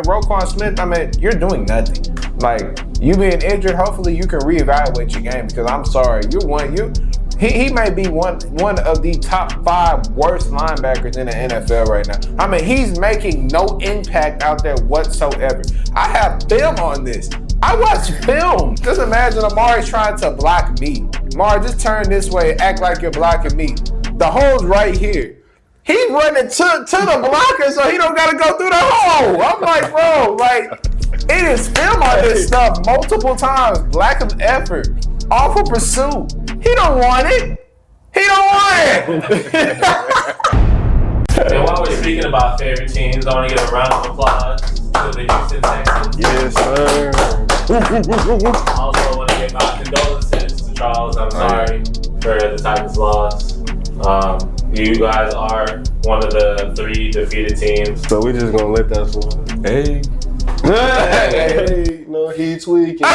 Roquan Smith, I mean, you're doing nothing. Like, you being injured, hopefully you can reevaluate your game because I'm sorry, he may be one of the top 5 worst linebackers in the NFL right now. I mean, he's making no impact out there whatsoever. I have film on this. I watch film. Just imagine Amari trying to block me. Amari, just turn this way, act like you're blocking me. The hole's right here. He's running to the blocker so he don't got to go through the hole. I'm like, bro, like, it is film on this stuff multiple times. Lack of effort. Awful pursuit. He don't want it. He don't want it. And while we're speaking about favorite teams, I want to give a round of applause to the Houston Texans. Yes, sir. I also want to give my condolences to Charles. I'm sorry for the Titans' loss. You guys are one of the 3 defeated teams. So we just gonna let that slide. Hey. Hey, no, he tweaking.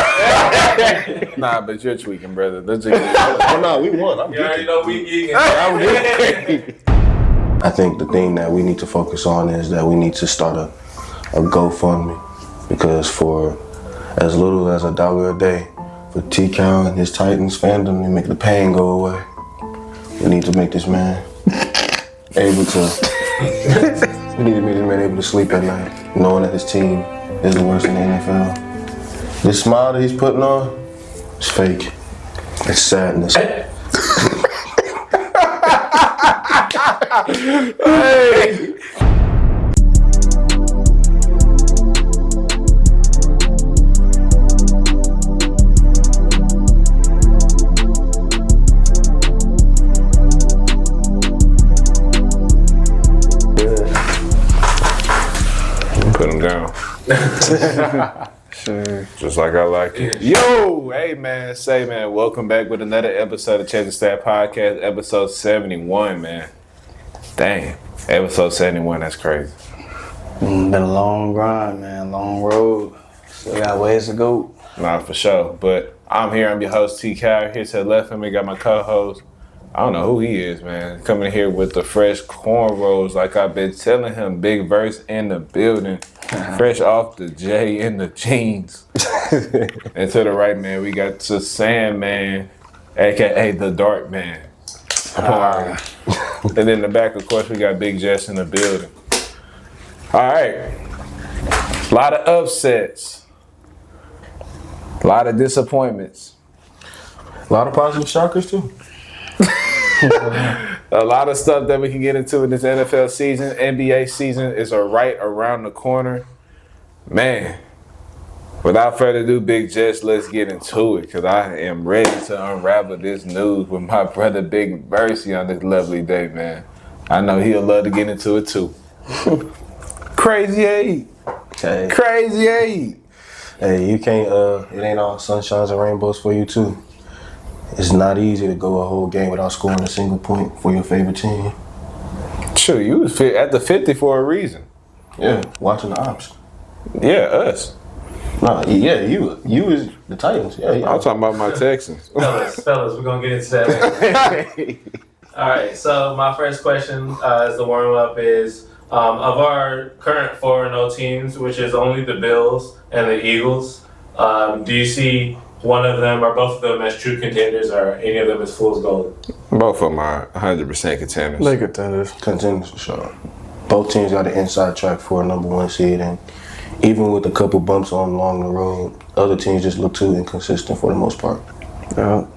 Nah, but you're tweaking, brother. Oh, no, we won. You already know we eating. I think the thing that we need to focus on is that we need to start a GoFundMe, because for as little as $1 a day for T-Cow and his Titans fandom to make the pain go away, we need to make this man able to. We need to make this man able to sleep at night, knowing that his team is the worst in the NFL. This smile that he's putting on is fake. It's sadness. Hey. Put him down. Sure. Just like I like it. Yo, hey man, welcome back with another episode of Check the Stat Podcast, episode 71, man. Dang, episode 71, that's crazy. Been a long grind, man, long road. Still got ways to go. Nah, for sure. But I'm here, I'm your host, T. Cow. Here to the left of me, got my co-host. I don't know who he is, man. Coming here with the fresh cornrows, like I've been telling him. Big verse in the building. Fresh off the J in the jeans. And to the right, man, we got the Sandman, a.k.a. the Dark Man. And then in the back, of course, we got Big Jess in the building. All right. A lot of upsets. A lot of disappointments. A lot of positive shockers too. A lot of stuff that we can get into in this NFL season. NBA season is right around the corner. Man, without further ado, Big Jess, let's get into it, because I am ready to unravel this news with my brother Big Versi on this lovely day, man. I know he'll love to get into it too. Crazy 8. Hey. Crazy 8. Hey, you can't, it ain't all sunshines and rainbows for you too. It's not easy to go a whole game without scoring a single point for your favorite team. Sure, you was at the 50 for a reason. Yeah, watching the ops. Yeah, us. Nah, yeah, you is the Titans. Yeah. I'm talking about my Texans. Fellas, we're going to get into that. All right, so my first question as the warm-up is, of our current 4-0 teams, which is only the Bills and the Eagles, do you see one of them or both of them as true contenders, or any of them as fool's gold? Both of them are 100% contenders. They contenders. Contenders for sure. Both teams got an inside track for a number 1 seed, and even with a couple bumps along the road, other teams just look too inconsistent for the most part. Yeah.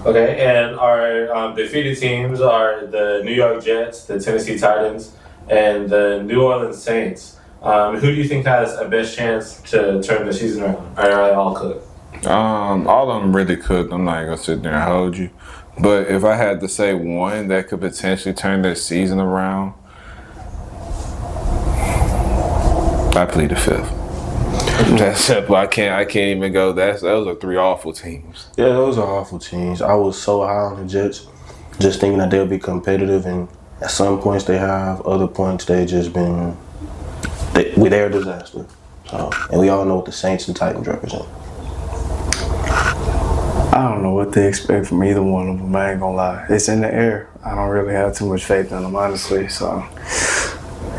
Okay, and our defeated teams are the New York Jets, the Tennessee Titans, and the New Orleans Saints. Who do you think has a best chance to turn the season around? Or are they all cooked? All of them really cooked. I'm not gonna sit there and hold you, but if I had to say one that could potentially turn their season around, I plead the 5th. That's simple. I can't even go. Those are 3 awful teams. Yeah, those are awful teams. I was so high on the Jets, just thinking that they'll be competitive, and at some points they have, other points they just been. They're a disaster. So, and we all know what the Saints and Titans represent. I don't know what to expect from either one of them, I ain't gonna lie. It's in the air. I don't really have too much faith in them, honestly. So,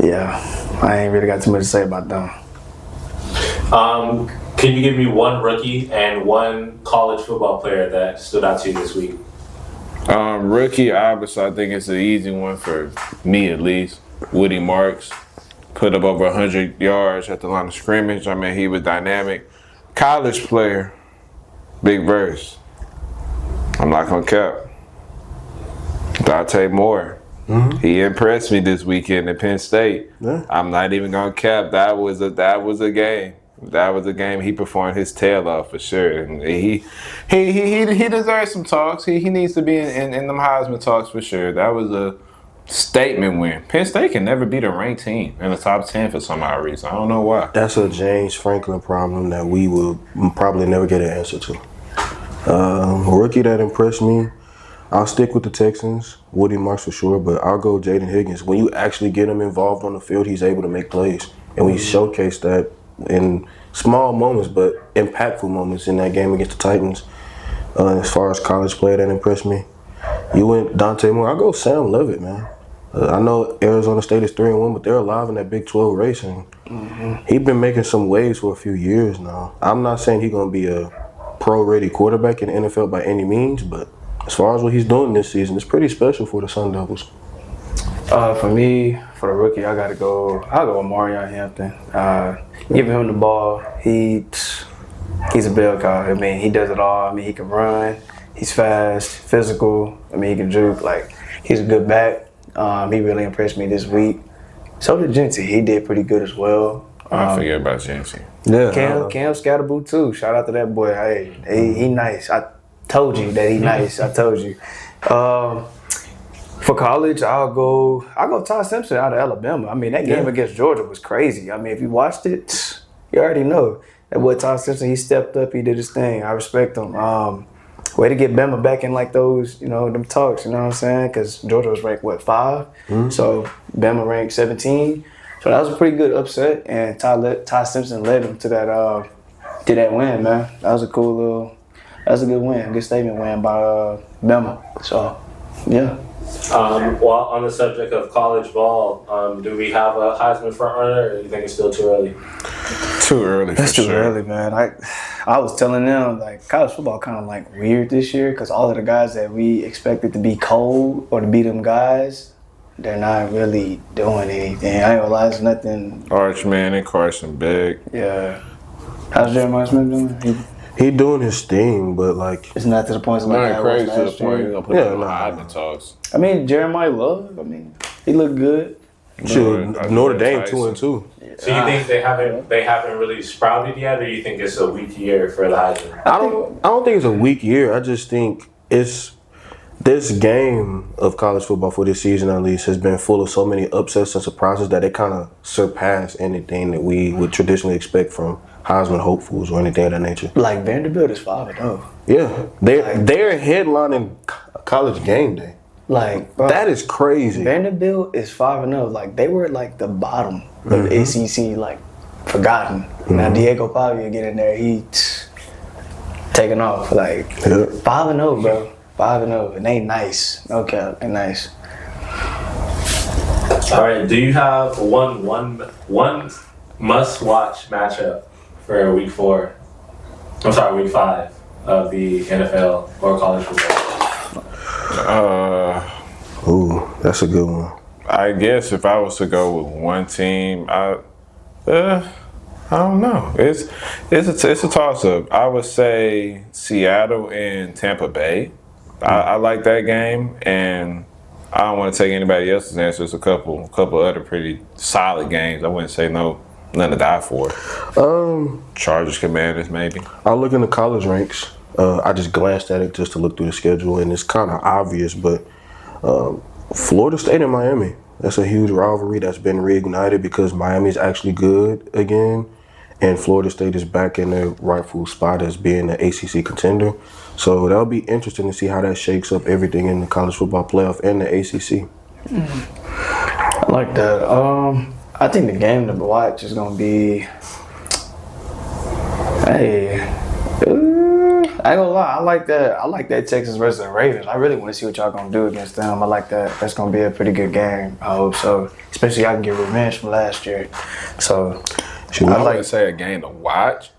yeah, I ain't really got too much to say about them. Can you give me one rookie and one college football player that stood out to you this week? Rookie, obviously, I think it's an easy one for me at least. Woody Marks put up over 100 yards at the line of scrimmage. I mean, he was dynamic. College player, Big Verse. I'm not gonna cap. Dante Moore. Mm-hmm. He impressed me this weekend at Penn State. Yeah. I'm not even gonna cap. That was a game. That was a game he performed his tail off for sure. And he deserves some talks. He needs to be in them Heisman talks for sure. That was a statement win. Penn State can never beat a ranked team in the top 10 for some odd reason. I don't know why. That's a James Franklin problem that we will probably never get an answer to. Rookie that impressed me, I'll stick with the Texans, Woody Marks for sure, but I'll go Jaden Higgins. When you actually get him involved on the field, he's able to make plays. And we showcased that in small moments, but impactful moments in that game against the Titans. As far as college player that impressed me, you went Dante Moore. I'll go Sam Levitt, man. I know Arizona State is 3-1, but they're alive in that Big 12 race. And he's been making some waves for a few years now. I'm not saying he's going to be a pro-ready quarterback in the NFL by any means, but as far as what he's doing this season, it's pretty special for the Sun Devils. For me, for the rookie, I'll go with Marion Hampton. Giving him the ball, he's a bell cow. I mean, he does it all. I mean, he can run, he's fast, physical. I mean, he can juke. Like, he's a good back. He really impressed me this week. So did Jency. He did pretty good as well. I forget about Jency. Yeah, Cam Scatterboot too. Shout out to that boy. Hey, he nice. I told you that he nice. I told you. For college, I'll go Ty Simpson out of Alabama. I mean, that game against Georgia was crazy. I mean, if you watched it, you already know that boy Ty Simpson. He stepped up. He did his thing. I respect him. Way to get Bama back in like those, them talks. You know what I'm saying? Because Georgia was ranked 5, so Bama ranked 17. So that was a pretty good upset, and Ty Simpson led him to that win, man. That was a good win, good statement win by Bama. So, yeah. While on the subject of college ball, do we have a Heisman front runner, or do you think it's still too early? Too early. That's too early, man. I was telling them, like, college football kind of like weird this year because all of the guys that we expected to be cold or to be them guys, they're not really doing anything. I ain't gonna lie, it's nothing. Arch Manning, Carson Beck. Yeah. How's Jeremiah Smith doing? He doing his thing, but like it's not to the point like not crazy to the point he's gonna put him in the Heisman talks. I mean, Jeremiah Love. I mean, he looked good. Notre Dame 2-2. Yeah. So you think they haven't really sprouted yet, or you think it's a weak year for the Heisman? I don't think it's a weak year. I just think it's this game of college football for this season at least has been full of so many upsets and surprises that it kind of surpassed anything that we would traditionally expect from Heisman hopefuls or anything of that nature. Like Vanderbilt is 5-0. Yeah, they're headlining college game day. Like, bro, that is crazy. Vanderbilt is 5-0. Like, they were like the bottom of the ACC, like forgotten. Now Diego Pavia get in there, he taking off. Like 5-0, bro. 5-0, and they nice. Okay, they nice. All right. Do you have one must-watch matchup for week 5 of the NFL or college football? That's a good one. I guess if I was to go with one team, I don't know. It's a toss-up. I would say Seattle and Tampa Bay. I like that game, and I don't want to take anybody else's answer. There's a couple other pretty solid games. I wouldn't say nothing to die for. Chargers, Commanders, maybe. I'll look in the college ranks. I just glanced at it just to look through the schedule, and it's kind of obvious, but Florida State and Miami. That's a huge rivalry that's been reignited because Miami's actually good again, and Florida State is back in their rightful spot as being the ACC contender. So that'll be interesting to see how that shakes up everything in the college football playoff and the ACC. I like that. I think the game to watch is going to be, I ain't gonna lie, I like that Texans versus the Ravens. I really want to see what y'all gonna do against them. I like that. That's gonna be a pretty good game. I hope so. Especially I can get revenge from last year. So Shoot, I like to say a game to watch.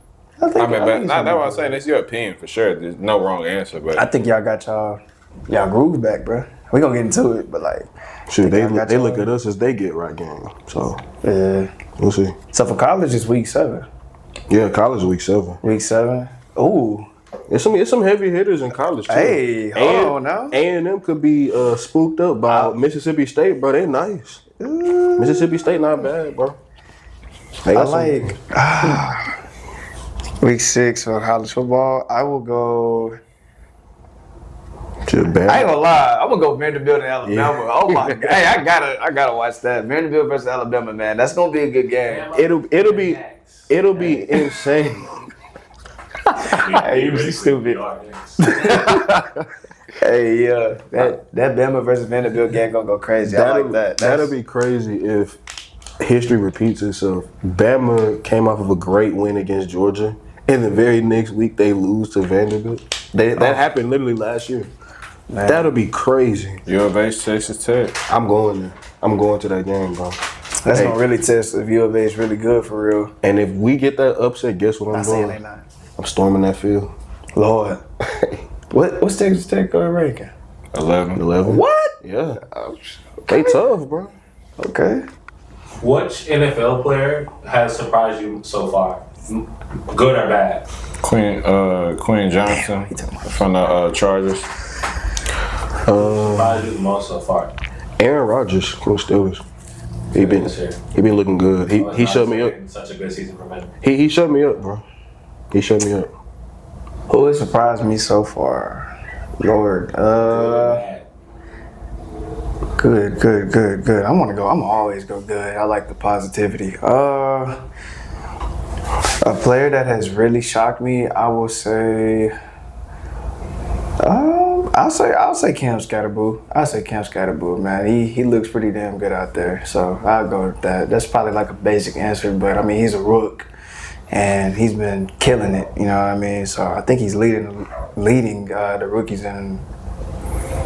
I think But it's that's gonna what I'm be saying. It's your opinion for sure. There's no wrong answer. But I think y'all got y'all groove back, bro. We gonna get into it, but like, shoot, they got look at us as they get right game. So yeah. we'll see. So for college, it's week 7. Yeah, college week 7. Week 7. Ooh. It's some heavy hitters in college too. Hey, hold on now. A&M could be spooked up by Mississippi State, bro. They nice. Mississippi State not bad, bro. They I got like week 6 for college football. I will go. some bad. I ain't gonna lie. I'm gonna go Vanderbilt and Alabama. Oh my god! Hey, I gotta watch that Vanderbilt versus Alabama, man. That's gonna be a good game. It'll be insane. Hey, you stupid. Hey, yeah, that Bama versus Vanderbilt game gonna go crazy. I like that. That'll be crazy if history repeats itself. Bama came off of a great win against Georgia, and the very next week they lose to Vanderbilt. That happened literally last year. Man. That'll be crazy. U of H, Texas Tech. I'm going there. I'm going to that game, bro. That's gonna really test if U of A is really good for real. And if we get that upset, guess what I'm Not saying doing? they not. I'm storming that field. Lord, what's Texas Tech ranking? 11. What? Yeah. They tough, bro. Okay. Which NFL player has surprised you so far? Good or bad? Quinn Johnson from the Chargers. Surprised you the most so far? Aaron Rodgers from the Steelers. He been looking good. He shut me up. Such a good season for him. He shut me up, bro. He shut me up. Who has surprised me so far? Lord. Good. I'm always go good. I like the positivity. A player that has really shocked me, I will say. I'll say Cam Scatterboo. I'll say Cam Scatterboo, man. He looks pretty damn good out there. So I'll go with that. That's probably like a basic answer, but I mean he's a rook. And he's been killing it, you know what I mean? So I think he's leading the rookies in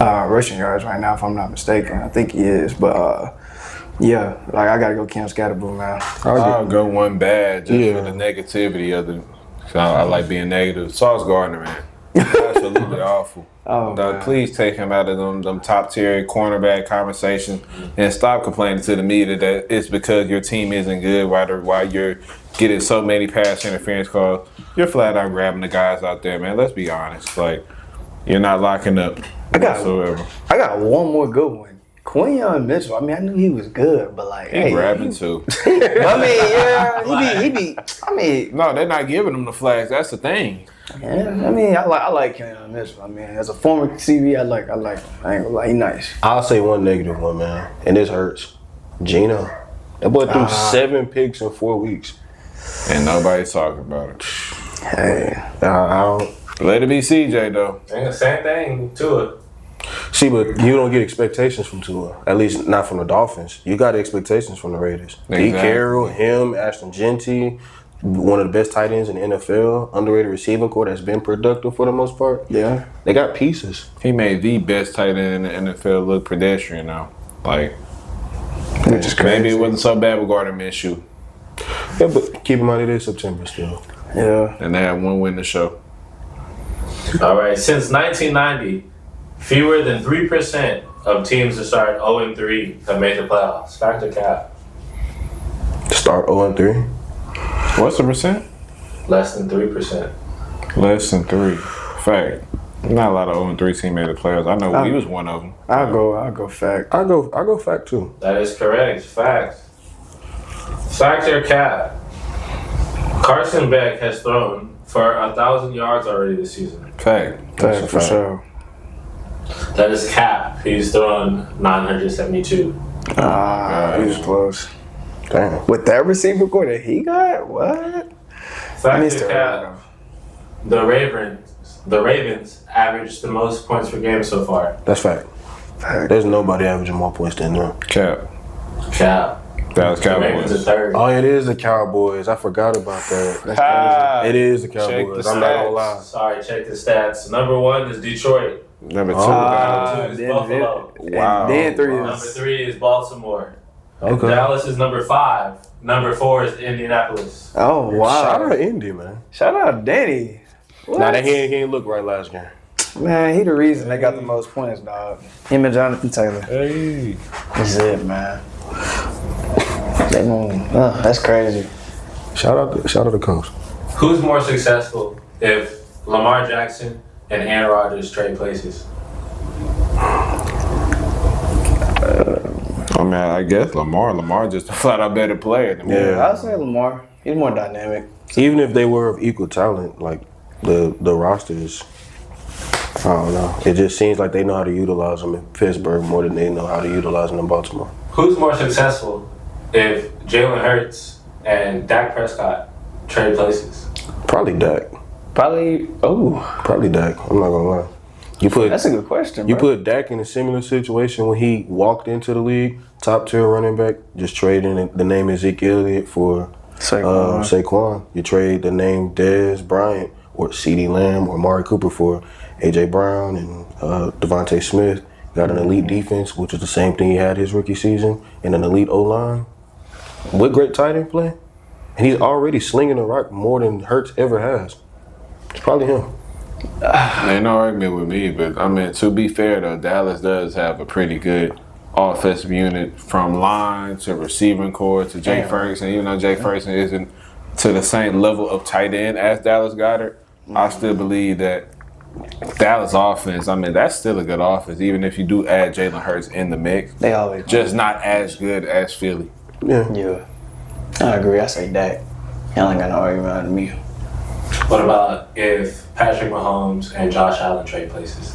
rushing yards right now, if I'm not mistaken. I think he is. But, yeah, like I got to go Cam Scatterboo, man. I'll go one bad just for the negativity of the. I like being negative. Sauce Gardner, man. Absolutely awful. Please take him out of them top tier cornerback conversations and stop complaining to the media that it's because your team isn't good while you're getting so many pass interference calls. You're flat out grabbing the guys out there, man. Let's be honest. Like, you're not locking up whatsoever. I got one more good one. Quinyon Mitchell. I mean, I knew he was good, but like, He grabbing too. I mean, yeah, he be. I mean, No, they're not giving him the flags. That's the thing. yeah, I mean, I like Quinyon Mitchell. I mean, as a former CV, I like him. I ain't gonna lie, he nice. I'll say one negative one, man, and this hurts. Gino. That boy threw 7 picks in 4 weeks. And nobody's talking about it. Hey, I don't. Let it be CJ, though. Ain't the same thing to it. See, but you don't get expectations from Tua. At least not from the Dolphins. You got expectations from the Raiders. Exactly. D. Carroll, him, Ashton Genty, one of the best tight ends in the NFL, underrated receiving corps that's been productive for the most part. yeah. They got pieces. He made the best tight end in the NFL look pedestrian now. Like, Which is crazy. maybe it wasn't so bad with Gardner Minshew. Yeah, but keep in mind it is September still. Yeah. And they had one win to show. All right. Since 1990, fewer than 3% of teams that start 0-3 have made the playoffs. Fact or cap? Start 0-3. What's the percent? Less than 3%. Less than 3. Fact. Not a lot of 0-3 team made the playoffs. I know we was one of them. I'll go fact. I go fact too. That is correct. Fact. Fact or cap? Carson Beck has thrown for 1,000 yards already this season. Fact. Fact for sure. That is cap. He's thrown 972. He was close. Damn. With that receiver core that he got, what? Fact or cap? The Ravens averaged the most points per game so far. That's fact. There's nobody averaging more points than them. Cap. Cap. Dallas The Ravens are Cowboys. third. Oh, it is the Cowboys. I forgot about that. That's crazy. It is the Cowboys. I'm not gonna lie. Sorry, check the stats. Number 1 is Detroit. Number 2. Number 2 is Buffalo. Wow. And then 3 Number is 3 is Baltimore. Okay. Dallas is number 5. Number 4 is Indianapolis. Oh, wow. Shout out to Indy, man. Shout out Danny. Nah, he ain't look right last game. Man, he the reason they got the most points, dog. Him and Jonathan Taylor. Hey. That's it, man. That's crazy. Shout out to Coach. Who's more successful if Lamar Jackson and Aaron Rodgers trade places? I mean, I guess Lamar just a flat out better player than me. Yeah. I'd say Lamar. He's more dynamic. Even if they were of equal talent, like the rosters, I don't know. It just seems like they know how to utilize them in Pittsburgh more than they know how to utilize them in Baltimore. Who's more successful if Jalen Hurts and Dak Prescott trade places? Probably Dak. Probably Dak. I'm not gonna lie. that's a good question, You bro. put Dak in a similar situation when he walked into the league, top tier running back, just trading the name Ezekiel Elliott for Saquon. You trade the name Dez Bryant or CeeDee Lamb or Amari Cooper for A.J. Brown and Devontae Smith. Got an elite defense, which is the same thing he had his rookie season, and an elite O-line. With great tight end play. And he's already slinging the rock more than Hurts ever has. It's probably him. Ain't no argument with me, but I mean, to be fair though, Dallas does have a pretty good offensive unit from line to receiving core to Jake Ferguson. Even though Jake Ferguson isn't to the same level of tight end as Dallas Goedert, I still believe that Dallas offense, I mean, that's still a good offense, even if you do add Jalen Hurts in the mix. They always just not as good as Philly. Yeah. I agree. I say Dak. Y'all ain't got no argument with me. What about if Patrick Mahomes and Josh Allen trade places?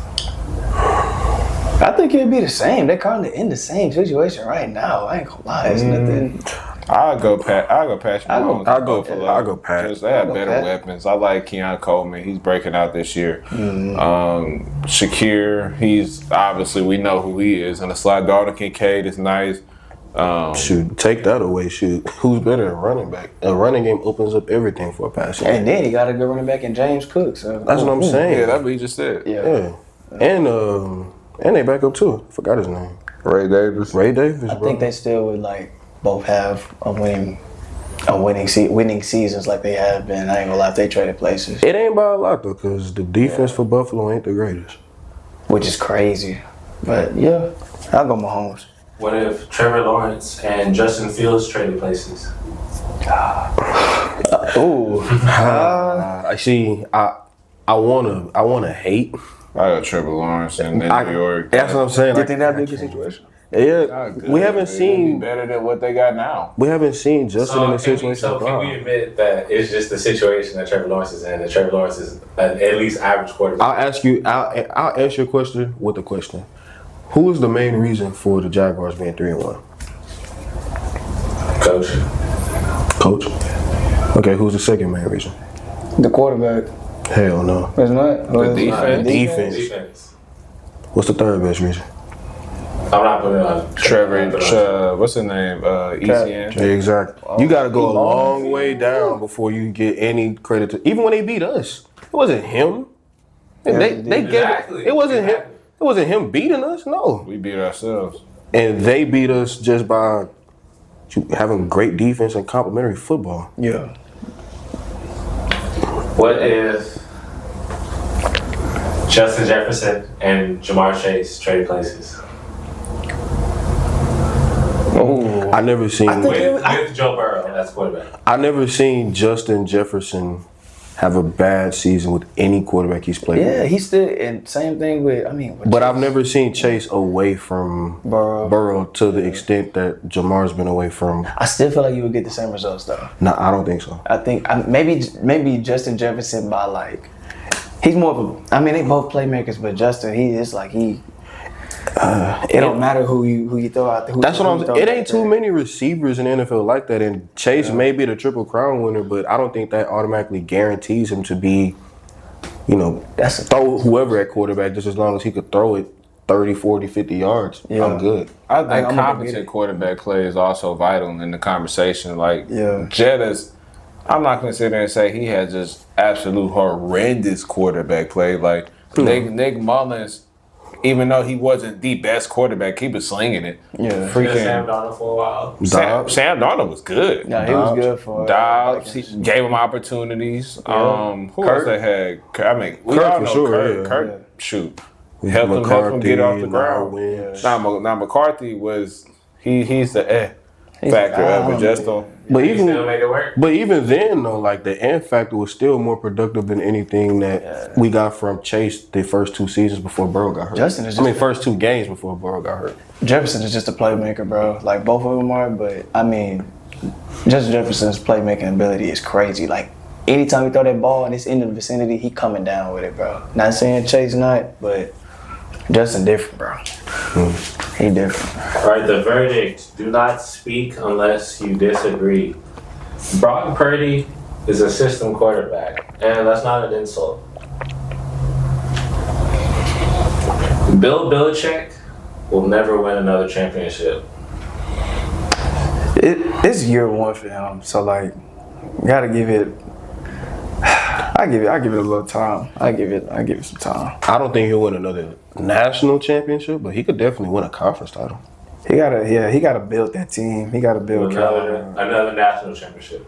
I think it'd be the same. They're kind of in the same situation right now. I ain't gonna lie. It's nothing. I'll go Patrick Mahomes. I'll go Pat. Because they have better Pat. weapons. I like Keon Coleman. He's breaking out this year. Shakir, he's obviously, we know who he is. And the slide Dalton Kincaid is nice. Shoot, take that away. Shoot, who's better than running back? A running game opens up everything for a passing. And then he got a good running back in James Cook. So That's what I'm saying. Yeah, that's what he just said. Yeah. And they back up too. Forgot his name. Ray Davis. Ray Davis, I bro. think they still would like both have winning seasons like they have been. I ain't gonna lie, if they traded places, It ain't by a lot though, because the defense for Buffalo ain't the greatest. which is crazy. But yeah, I'll go Mahomes. What if Trevor Lawrence and Justin Fields traded places? I see. I wanna hate. I got Trevor Lawrence in New York. That's what I'm saying. You think that'd be a good situation? Yeah, we haven't seen better than what they got now. We haven't seen Justin in a situation. So can we admit that it's just the situation that Trevor Lawrence is in, that Trevor Lawrence is at least average quarterback? I'll ask you a question with a question. Who is the main reason for the Jaguars being 3-1? Coach. Okay, who's the second main reason? The quarterback. Hell no. It's not. The defense. Defense. What's the third best reason? I'm not putting it on Trevor, what's his name? ECN. Yeah, exactly. You got to go a long way down before you get any credit to. Even when they beat us, it wasn't him. They gave Exactly. it wasn't him. It wasn't him beating us. No, We beat ourselves. and they beat us just by having great defense and complimentary football. Yeah. What if Justin Jefferson and Jamar Chase trade places? I never seen. With Joe Burrow as quarterback. I never seen Justin Jefferson have a bad season with any quarterback he's played Yeah, with. he's still, and same thing with, But I've never seen Chase away from Burrow to the extent that Jamar's been away from. I still feel like you would get the same results though. No, I don't think so. I think maybe Justin Jefferson by like, he's more of a, they both playmakers, but Justin, it don't matter who you throw out there. That's what I'm saying. It ain't too many receivers in the NFL like that. And Chase may be the Triple Crown winner, but I don't think that automatically guarantees him to be, throw whoever at quarterback just as long as he could throw it 30, 40, 50 yards. Yeah. I'm good. I think I'm competent quarterback play is also vital in the conversation. Like, Yeah. Jetta's, I'm not going to sit there and say he had just absolute horrendous quarterback play. Like, Nick Mullins even though he wasn't the best quarterback, he was slinging it. Yeah. Freaking Sam Darnold for a while. Sam Darnold was good. Yeah, he was good for Dobbs. He gave him opportunities. Yeah. Who else they had? I mean, we Kirk all for know sure, Kirk. yeah. Kirk, shoot, help him get off the ground. Now McCarthy was he's the factor of it. Just on. But He still made it work. But even then, though, like the end factor was still more productive than anything that we got from Chase the first 2 seasons before Burrow got hurt. First 2 games before Burrow got hurt. Jefferson is just a playmaker, bro. Like, both of them are, but, I mean, Justin Jefferson's playmaking ability is crazy. Like, anytime he throw that ball and it's in the vicinity, he coming down with it, bro. Not saying Chase not, but Justin different, bro. He different. All right, the verdict. Do not speak unless you disagree. Brock Purdy is a system quarterback, and that's not an insult. Bill Belichick will never win another championship. It's year 1 for him, so, like, gotta give it. I give it a little time. I give it some time. I don't think he'll win another national championship, but he could definitely win a conference title. He gotta build that team. He gotta build another national championship.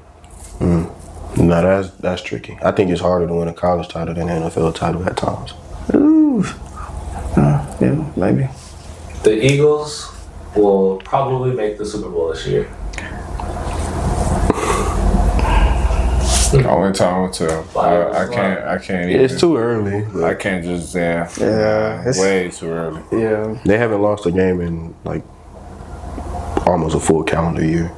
No, that's tricky. I think it's harder to win a college title than an NFL title at times. Ooh. Yeah, maybe. The Eagles will probably make the Super Bowl this year. Only time will tell. I can't even. It's too early. I can't just it's way too early. Yeah. They haven't lost a game in like almost a full calendar year.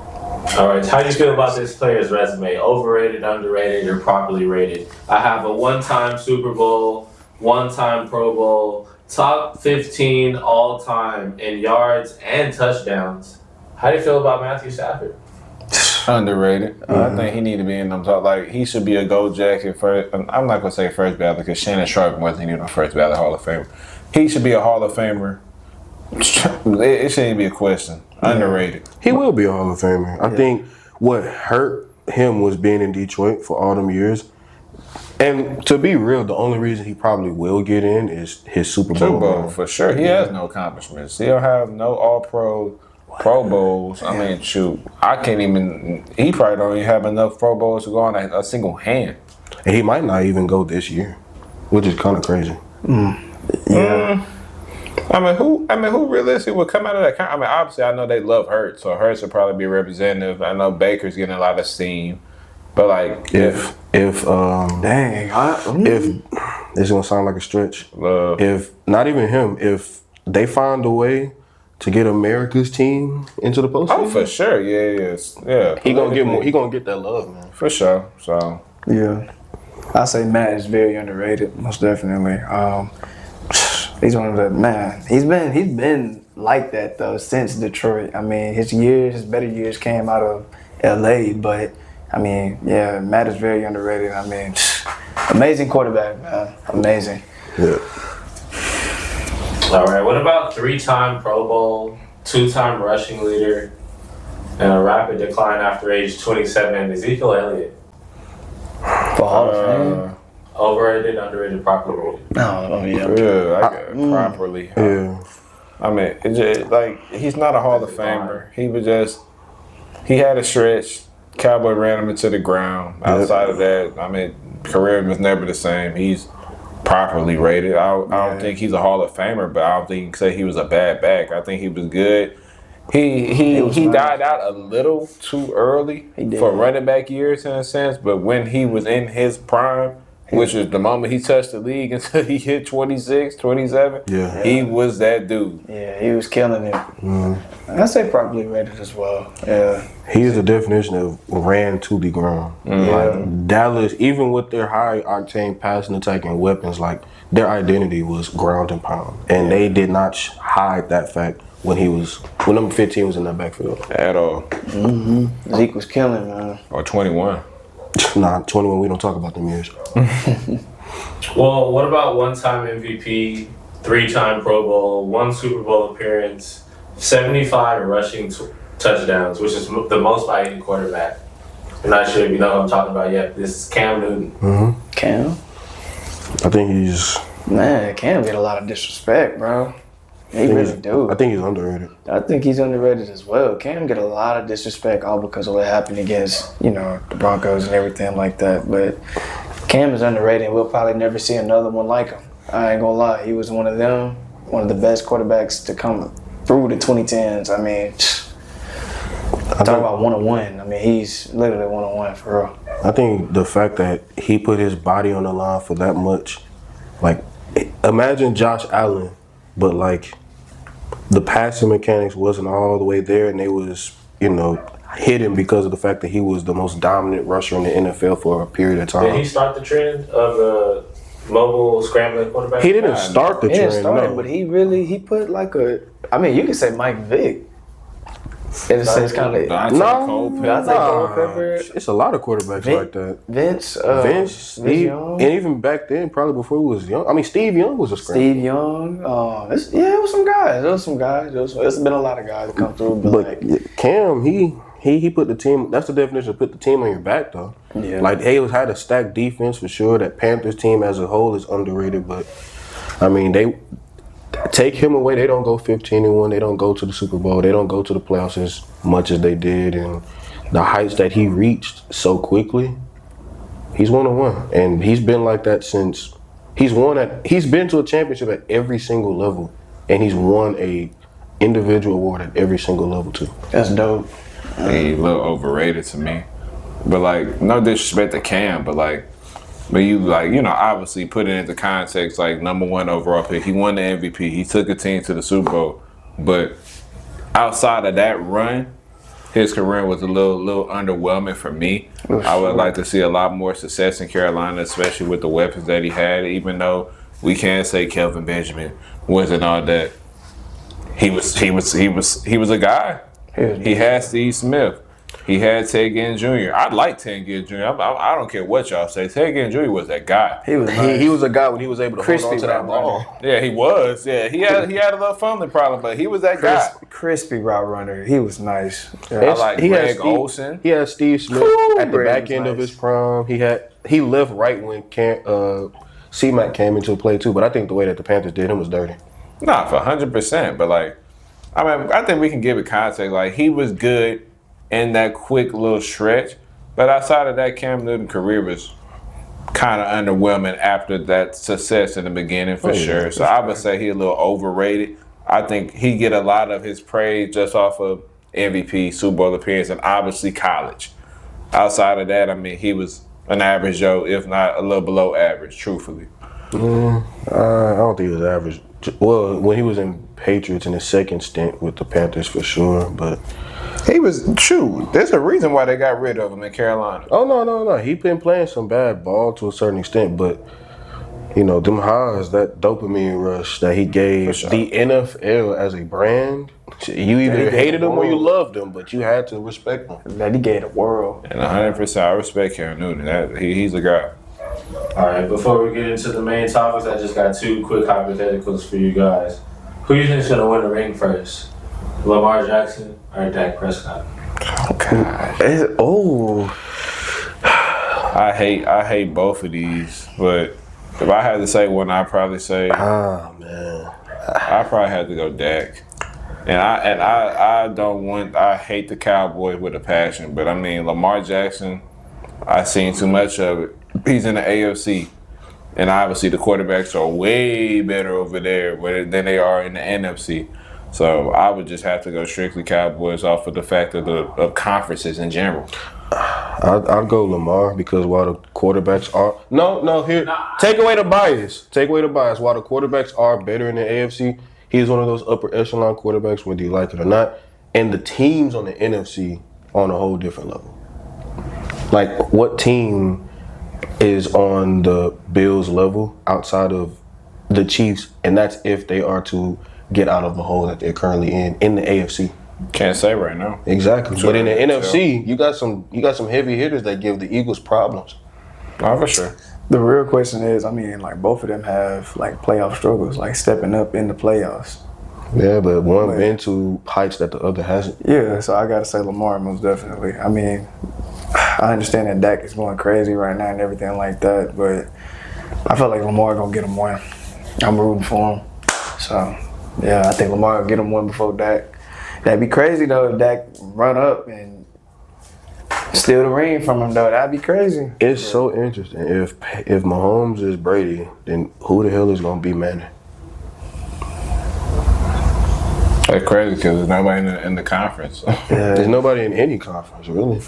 All right, how do you feel about this player's resume? Overrated, underrated, or properly rated? I have a 1-time Super Bowl, 1-time Pro Bowl, top 15 all-time in yards and touchdowns. How do you feel about Matthew Stafford? Underrated. I think he need to be in them top. Like, he should be a gold jacket first. I'm not gonna say first ballot because Shannon Sharp wasn't even a first ballot Hall of Famer. He should be a Hall of Famer. It shouldn't be a question. Underrated. He will be a Hall of Famer. I think what hurt him was being in Detroit for all them years. And to be real, the only reason he probably will get in is his Super Bowl. Super Bowl, for sure. He has no accomplishments. He'll have no All-Pro, Pro Bowls. I mean, shoot. I can't even. He probably don't even have enough Pro Bowls to go on a single hand. And he might not even go this year, which is kind of crazy. Yeah. I mean, who realistically would come out of that? I mean, obviously, I know they love Hurts, so Hurts would probably be representative. I know Baker's getting a lot of steam, but like, if it's gonna sound like a stretch, if not even him, if they find a way to get America's team into the postseason, oh, for sure, yeah, he gonna get more. He gonna get that love, man, for sure. So yeah, I say Matt is very underrated, most definitely. He's one of the He's been like that though since Detroit. I mean, his better years came out of LA, but I mean, yeah, Matt is very underrated. I mean, amazing quarterback, man, amazing. Yeah. All right, what about 3-time Pro Bowl, 2-time rushing leader, and a rapid decline after age 27, Ezekiel Elliott? For Hall of Fame? Overrated, underrated, properly rated? Properly. Yeah. I mean, it's just, like, he's not a Hall of Famer. He had a stretch. Cowboy ran him into the ground. Outside of that, I mean, career was never the same. He's properly rated. I don't think he's a Hall of Famer, but I don't think you can say he was a bad back. I think he was good. He died out a little too early for running back years in a sense, but when he was in his prime, which is the moment he touched the league until he hit 26, 27, he was that dude. Yeah, he was killing it. I say properly rated as well. Yeah. He is the definition of ran to the ground. Like Dallas, even with their high octane passing attacking weapons, like their identity was ground and pound, and they did not hide that fact when number 15 was in that backfield At all. Zeke was killing, man. Or 21. Nah, 21. We don't talk about them years. Well, what about 1-time MVP, 3-time Pro Bowl, 1 Super Bowl appearance, 75 rushing touchdowns, which is the most by any quarterback? I'm not sure if you know what I'm talking about yet. This is Cam Newton. Cam? I think he's Man, Cam get a lot of disrespect, bro. He really do. I think he's underrated. I think he's underrated as well. Cam get a lot of disrespect all because of what happened against, the Broncos and everything like that. But Cam is underrated, and we'll probably never see another one like him. I ain't gonna lie. He was one of the best quarterbacks to come through the 2010s. I mean, talk about one-on-one. I mean, he's literally one-on-one for real. I think the fact that he put his body on the line for that much, like, imagine Josh Allen, but like the passing mechanics wasn't all the way there, and they was, hidden because of the fact that he was the most dominant rusher in the NFL for a period of time. Did he start the trend of the mobile scrambling quarterback? He didn't start the trend, no. But he put like you could say Mike Vick. In a sense, kind of. Culpepper. It's a lot of quarterbacks like that. Vince, Steve, Young. and even back then, probably before he was young. I mean, Steve Young was a scrambler. Steve Young. It was some guys. It's been a lot of guys that come through. But Cam, he put the team. That's the definition of put the team on your back, though. Yeah. Like they had a stacked defense for sure. That Panthers team as a whole is underrated, but I mean they. Take him away, they don't go 15-1. They don't go to the Super Bowl. They don't go to the playoffs as much as they did. And the heights that he reached so quickly, he's 1-1. And he's been like that since he's been to a championship at every single level. And he's won a individual award at every single level too. That's dope. He's a little overrated to me. But like, no disrespect to Cam, but you obviously put it into context, like number 1 overall pick. He won the MVP. He took a team to the Super Bowl. But outside of that run, his career was a little underwhelming for me. I would like to see a lot more success in Carolina, especially with the weapons that he had. Even though we can't say Kelvin Benjamin wasn't all that. He was a guy. He had Steve Smith. He had Ted Ginn Jr. I like Ted Ginn Jr. I don't care what y'all say. Ted Ginn Jr. was that guy. He was nice. He was a guy when he was able to hold on to that ball. Yeah, he was. Yeah, he had a little fumbling problem, but he was that guy. Crispy route runner. He was nice. Yeah, I like Greg Olsen. He had Steve Smith at the back end of his prime. He left right when C-Mac came into play too. But I think the way that the Panthers did him was dirty. Nah, for 100%. But I think we can give it context. Like he was good in that quick little stretch. But outside of that, Cam Newton's career was kind of underwhelming after that success in the beginning for sure. So I would say he's a little overrated. I think he get a lot of his praise just off of MVP, Super Bowl appearance, and obviously college. Outside of that, I mean, he was an average Joe, if not a little below average, truthfully. I don't think he was average. Well, when he was in Patriots in his second stint with the Panthers for sure, but he was there's a reason why they got rid of him in Carolina. Oh no. He been playing some bad ball to a certain extent, but them highs, that dopamine rush that he gave the NFL as a brand. You either hated him or you loved him, but you had to respect him. That he gave the world. And 100%, I respect Cam Newton. He's a guy. All right, before we get into the main topics, I just got 2 quick hypotheticals for you guys. Who you think is going to win the ring first? Lamar Jackson or Dak Prescott? Oh, I hate both of these, but if I had to say one, I'd probably say, man, I probably have to go Dak. And I hate the Cowboys with a passion, but I mean Lamar Jackson, I've seen too much of it. He's in the AFC, and obviously the quarterbacks are way better over there than they are in the NFC. So I would just have to go strictly Cowboys off of the fact of conferences in general. I'll go Lamar because while the quarterbacks are take away the bias. While the quarterbacks are better in the AFC, he's one of those upper echelon quarterbacks, whether you like it or not. And the teams on the NFC are on a whole different level. Like, what team is on the Bills level outside of the Chiefs? And that's if they are to get out of the hole that they're currently in the AFC. Can't say right now. Exactly. But in the NFC, you got some heavy hitters that give the Eagles problems. Oh, for sure. The real question is, I mean, both of them have playoff struggles, stepping up in the playoffs. Yeah, but one been to heights that the other hasn't. Yeah, so I gotta say Lamar most definitely. I mean, I understand that Dak is going crazy right now and everything like that, but I feel like Lamar gonna get him one. I'm rooting for him. So, yeah, I think Lamar will get him one before Dak. That'd be crazy, though, if Dak run up and steal the ring from him, though. That'd be crazy. It's so interesting. If Mahomes is Brady, then who the hell is going to be Manning? That's crazy because there's nobody in the conference. There's nobody in any conference, really.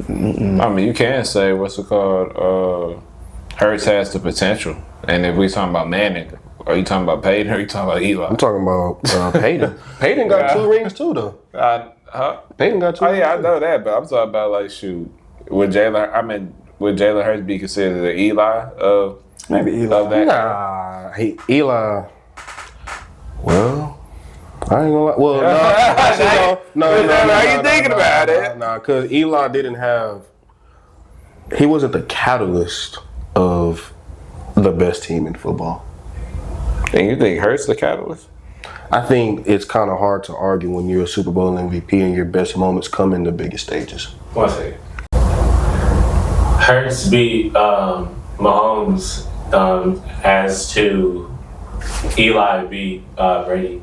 I mean, you can say, what's it called? Hurts has the potential. And if we talking about Manning, are you talking about Peyton or are you talking about Eli? I'm talking about Peyton. Peyton got 2 rings too, though. Peyton got 2 Oh, rings. yeah, I know that, but I'm talking about, like, shoot. Would Jalen Hurts be considered the Eli of Maybe Eli. of that? Nah, Eli. Well, I ain't gonna lie. Well, no. How you thinking about it? Nah, because Eli didn't have. He wasn't the catalyst of the best team in football. And you think Hurts the catalyst? I think it's kind of hard to argue when you're a Super Bowl MVP and your best moments come in the biggest stages. 1 second. Hurts beat Mahomes as to Eli beat Brady.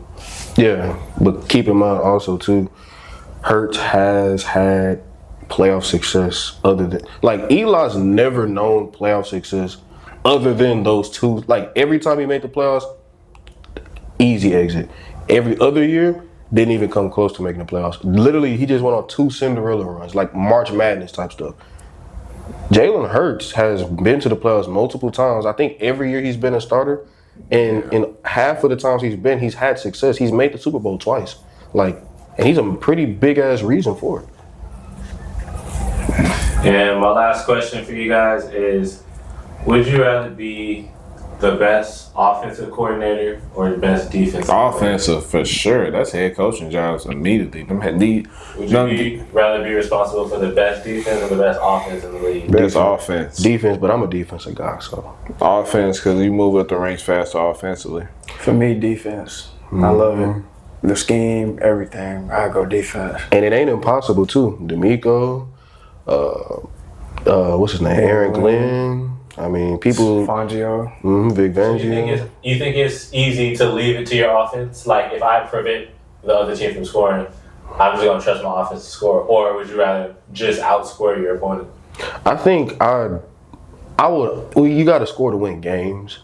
Yeah, but keep in mind also too, Hurts has had playoff success other than Eli's never known playoff success other than those 2. Like every time he made the playoffs, easy exit. Every other year, didn't even come close to making the playoffs. Literally, he just went on 2 Cinderella runs, like March Madness type stuff. Jalen Hurts has been to the playoffs multiple times. I think every year he's been a starter. And in half of the times he's had success. He's made the Super Bowl twice. And he's a pretty big ass reason for it. And my last question for you guys is, would you rather be the best offensive coordinator or the best defensive Offensive, for sure. That's head coaching jobs immediately. Would you rather be responsible for the best defense or the best offense in the league? Best offense. Defense, but I'm a defensive guy, so. Offense, because you move up the ranks faster offensively. For me, defense. I love it. The scheme, everything. I go defense. And it ain't impossible, too. D'Amico, what's his name? Aaron Glenn. I mean, people. Fangio. Vic So Fangio. you think it's easy to leave it to your offense? Like, if I prevent the other team from scoring, I'm just going to trust my offense to score? Or would you rather just outscore your opponent? I think I would. Well, you got to score to win games,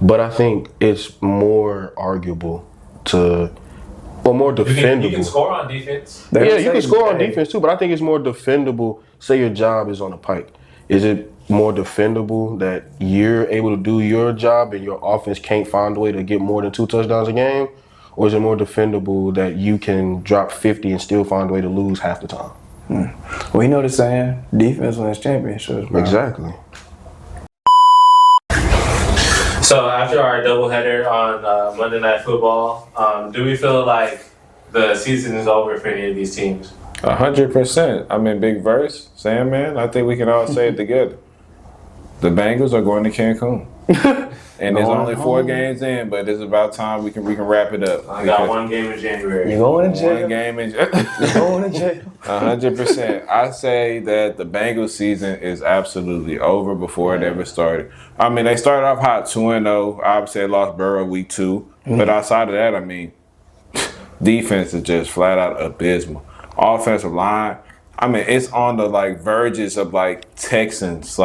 but I think it's more arguable more defendable. You can score on defense. Yeah, you can score on defense too, but I think it's more defendable. Say your job is on a pike. Is it more defendable that you're able to do your job and your offense can't find a way to get more than 2 touchdowns a game? Or is it more defendable that you can drop 50 and still find a way to lose half the time? Well, you know the saying, defense wins championships, bro. Exactly. So after our doubleheader on Monday Night Football, do we feel like the season is over for any of these teams? 100%. I mean, big verse, Sandman. I think we can all say it together. The Bengals are going to Cancun. And there's only 4 games in, but it's about time we can wrap it up. I got 1 game in January. You're going to jail. 1 game in January. You're going to jail. 100%. I say that the Bengals season is absolutely over before it ever started. I mean, they started off hot 2-0. Obviously, they lost Burrow week 2. But outside of that, I mean, defense is just flat out abysmal. Offensive line, I mean, it's on the verges of Texans.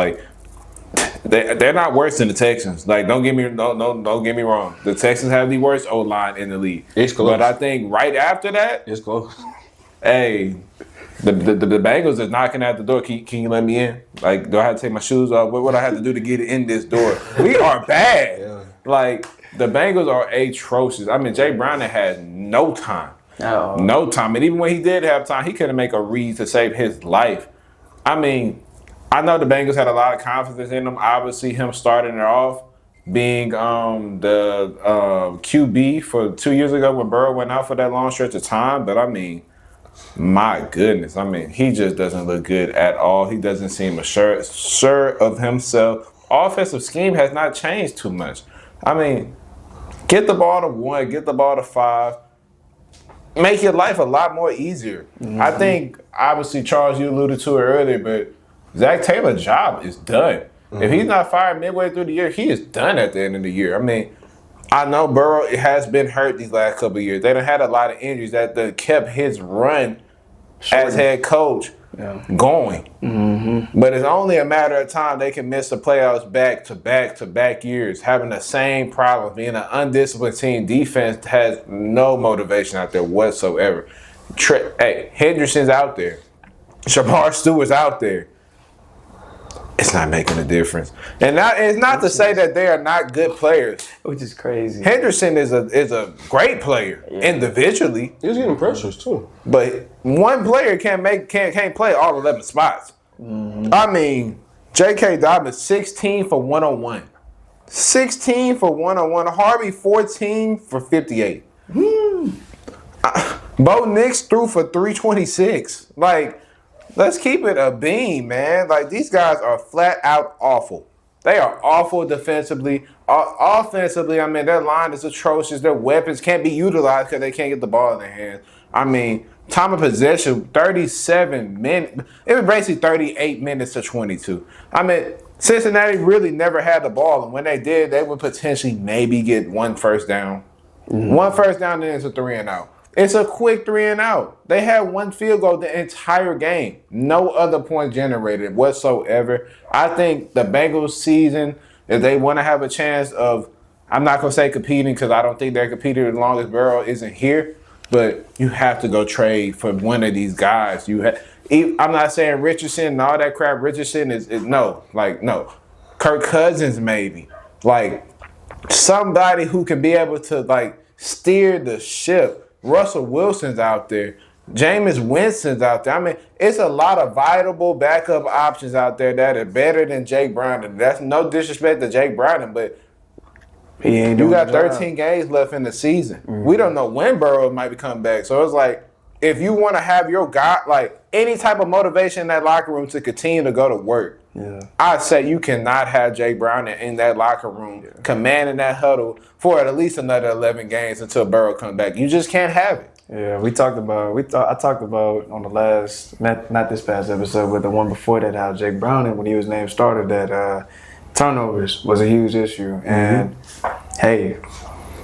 They're not worse than the Texans. Don't get me wrong. The Texans have the worst O-line in the league. It's close. But I think right after that, It's close. hey, the Bengals is knocking at the door. Can you let me in? Do I have to take my shoes off? What would I have to do to get in this door? We are bad. Yeah. The Bengals are atrocious. I mean, Jay Brown had no time. No time. And even when he did have time, he couldn't make a read to save his life. I mean, I know the Bengals had a lot of confidence in him. Obviously, him starting it off, being the QB for 2 years ago when Burrow went out for that long stretch of time. But I mean, my goodness. I mean, he just doesn't look good at all. He doesn't seem sure of himself. Offensive scheme has not changed too much. I mean, get the ball to 1, get the ball to 5. Make your life a lot more easier. I think, obviously, Charles, you alluded to it earlier, but Zach Taylor's job is done. If he's not fired midway through the year, he is done at the end of the year. I mean, I know Burrow has been hurt these last couple of years. They done had a lot of injuries that kept his run as head coach going. Mm-hmm. But it's only a matter of time they can miss the playoffs back years, having the same problem. Being an undisciplined team, defense has no motivation out there whatsoever. Hey, Henderson's out there. Shamar Stewart's out there. It's not making a difference. And it's not to say that they are not good players. Which is crazy. Henderson is a great player individually. He's getting pressures too. But one player can't play all 11 spots. Mm-hmm. I mean, J.K. Dobbins 16 for 101. 16 for 101. Harvey 14 for 58. Bo Nix threw for 326. Like, let's keep it a beam, man. Like, these guys are flat out awful. They are awful defensively. Offensively, I mean, their line is atrocious. Their weapons can't be utilized because they can't get the ball in their hands. I mean, time of possession, 37 minutes. It was basically 38 minutes to 22. I mean, Cincinnati really never had the ball, and when they did, they would potentially maybe get one first down. Mm-hmm. One first down, then it's a 3-and-out. It's a quick 3-and-out. They had one field goal the entire game. No other points generated whatsoever. I think the Bengals season, if they want to have a chance of, I'm not going to say competing because I don't think they're competing as long as Burrow isn't here, but you have to go trade for one of these guys. I'm not saying Richardson and all that crap. Richardson is no. Kirk Cousins maybe. Like, somebody who can be able to, like, steer the ship. Russell Wilson's out there. Jameis Winston's out there. I mean, it's a lot of viable backup options out there that are better than Jake Browning. That's no disrespect to Jake Browning, but you got 13 games left in the season. Mm-hmm. We don't know when Burrow might be coming back. So it's like, if you want to have your guy, like, any type of motivation in that locker room to continue to go to work, I'd say you cannot have Jake Browning in that locker room commanding that huddle for at least another 11 games until Burrow comes back. You just can't have it. Yeah, I talked about on the last, not this past episode, but the one before that, how Jake Browning, when he was named starter, that turnovers was a huge issue. And hey,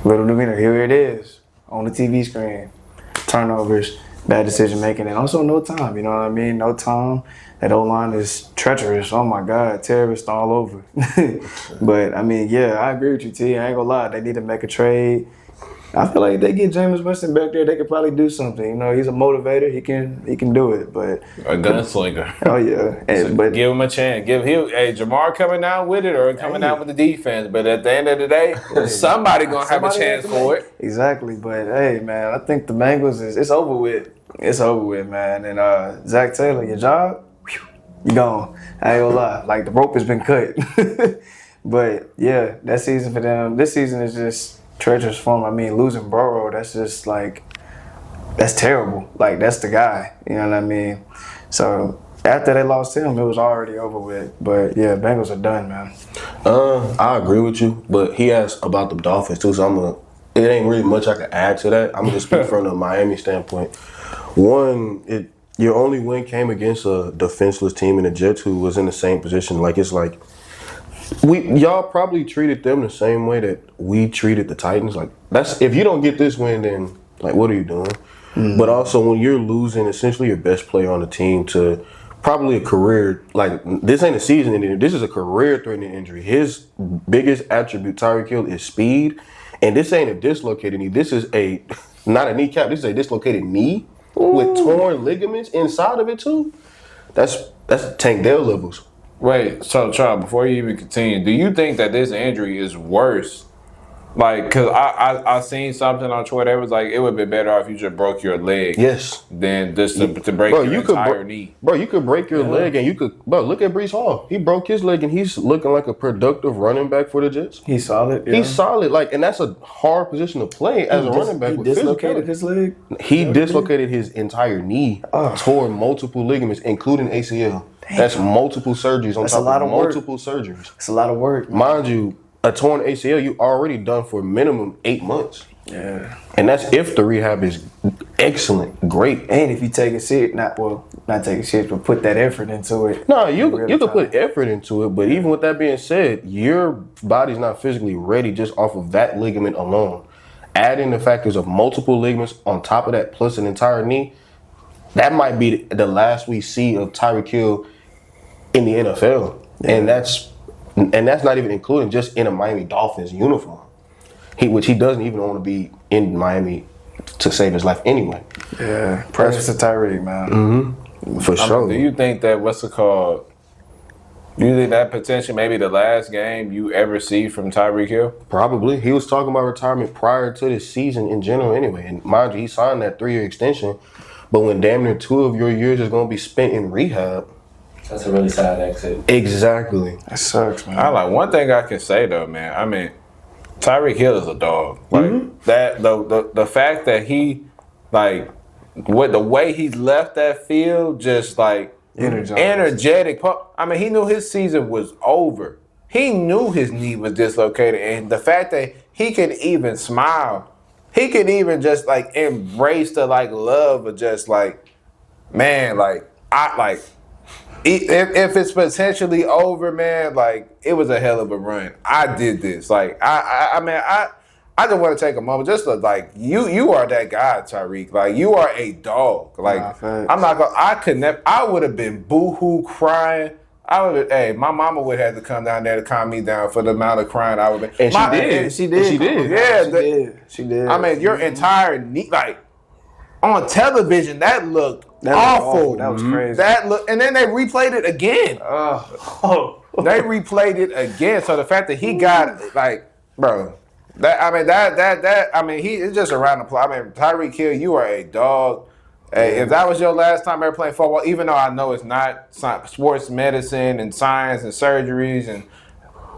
little do we know, here it is on the TV screen. Turnovers, bad decision making, and also no time. You know what I mean? No time. That O-line is treacherous. Oh my God, terrorists all over. But I mean, yeah, I agree with you, T. I ain't gonna lie. They need to make a trade. I feel like if they get Jameis Winston back there, they could probably do something. You know, he's a motivator. He can do it. But a gunslinger. Oh yeah. But give him a chance. Jamar coming out with it or coming out with the defense. But at the end of the day, somebody gonna have a chance for it. Exactly. But hey, man, I think the Bengals it's over with. It's over with, man. And Zach Taylor, your job, you gone. I ain't gonna lie. Like, the rope has been cut. But yeah, that season for them. This season is just treacherous for them. I mean, losing Burrow, that's just like, that's terrible. Like, that's the guy. You know what I mean? So after they lost him, it was already over with. But yeah, Bengals are done, man. I agree with you, but he asked about the Dolphins too, so it ain't really much I can add to that. I'm gonna just speak from the Miami standpoint. One, your only win came against a defenseless team in the Jets who was in the same position. Like, it's like, y'all probably treated them the same way that we treated the Titans. Like, that's, if you don't get this win, then like, what are you doing? Mm-hmm. But also, when you're losing essentially your best player on the team to probably a career, like, this ain't a season ending, this is a career-threatening injury. His biggest attribute, Tyreek Hill, is speed, and this ain't a dislocated knee. This is not a kneecap. This is a dislocated knee. Ooh. With torn ligaments inside of it too. That's Tank Dell levels. Wait, so Charles, before you even continue, do you think that this injury is worse? Like, because I seen something on Twitter, it was like, it would be better off if you just broke your leg. Yes. Than just to break your entire knee. Bro, you could break your leg and look at Breece Hall. He broke his leg and he's looking like a productive running back for the Jets. He's solid. Yeah. He's solid. Like, and that's a hard position to play as a running back. He dislocated his leg? He dislocated his entire knee, tore multiple ligaments, including ACL. Damn. That's multiple surgeries on top of multiple surgeries. It's a lot of work. Mind you, a torn ACL, you already done for minimum 8 months. Yeah. And that's if the rehab is excellent, great. And if you take it serious, not take it serious, but put that effort into it. No, you could put effort into it, but even with that being said, your body's not physically ready just off of that ligament alone. Adding the factors of multiple ligaments on top of that, plus an entire knee, that might be the last we see of Tyreek Hill in the NFL. Yeah. And that's not even including just in a Miami Dolphins uniform. Which he doesn't even want to be in Miami to save his life anyway. Yeah, precious to Tyreek, man. Mm-hmm. For sure. Do you think that do you think that potentially maybe the last game you ever see from Tyreek Hill? Probably. He was talking about retirement prior to this season in general anyway. And mind you, he signed that 3-year extension. But when damn near 2 of your years is going to be spent in rehab. That's a really sad exit. Exactly. That sucks, man. One thing I can say though, man. I mean, Tyreek Hill is a dog. Like that, the fact that he, like, with the way he left that field, just like energetic. I mean, he knew his season was over. He knew his knee was dislocated, and the fact that he could even smile, he could even just like embrace the like love of just like, man, like If it's potentially over, man, like it was a hell of a run. I did this. Like I mean, I just want to take a moment just to like you are that guy, Tyreek. Like you are a dog. Like I'm not gonna. I would have been boohoo crying. My mama would have to come down there to calm me down for the amount of crying I would have been. And she did. Yeah, she did. I mean, your entire knee, like on television, that looked awful. That was crazy. And then they replayed it again. They replayed it again. So the fact that he got like, bro, it's just around the play. I mean, Tyreek Hill, you are a dog. Hey, if that was your last time ever playing football, even though I know it's not sports medicine and science and surgeries and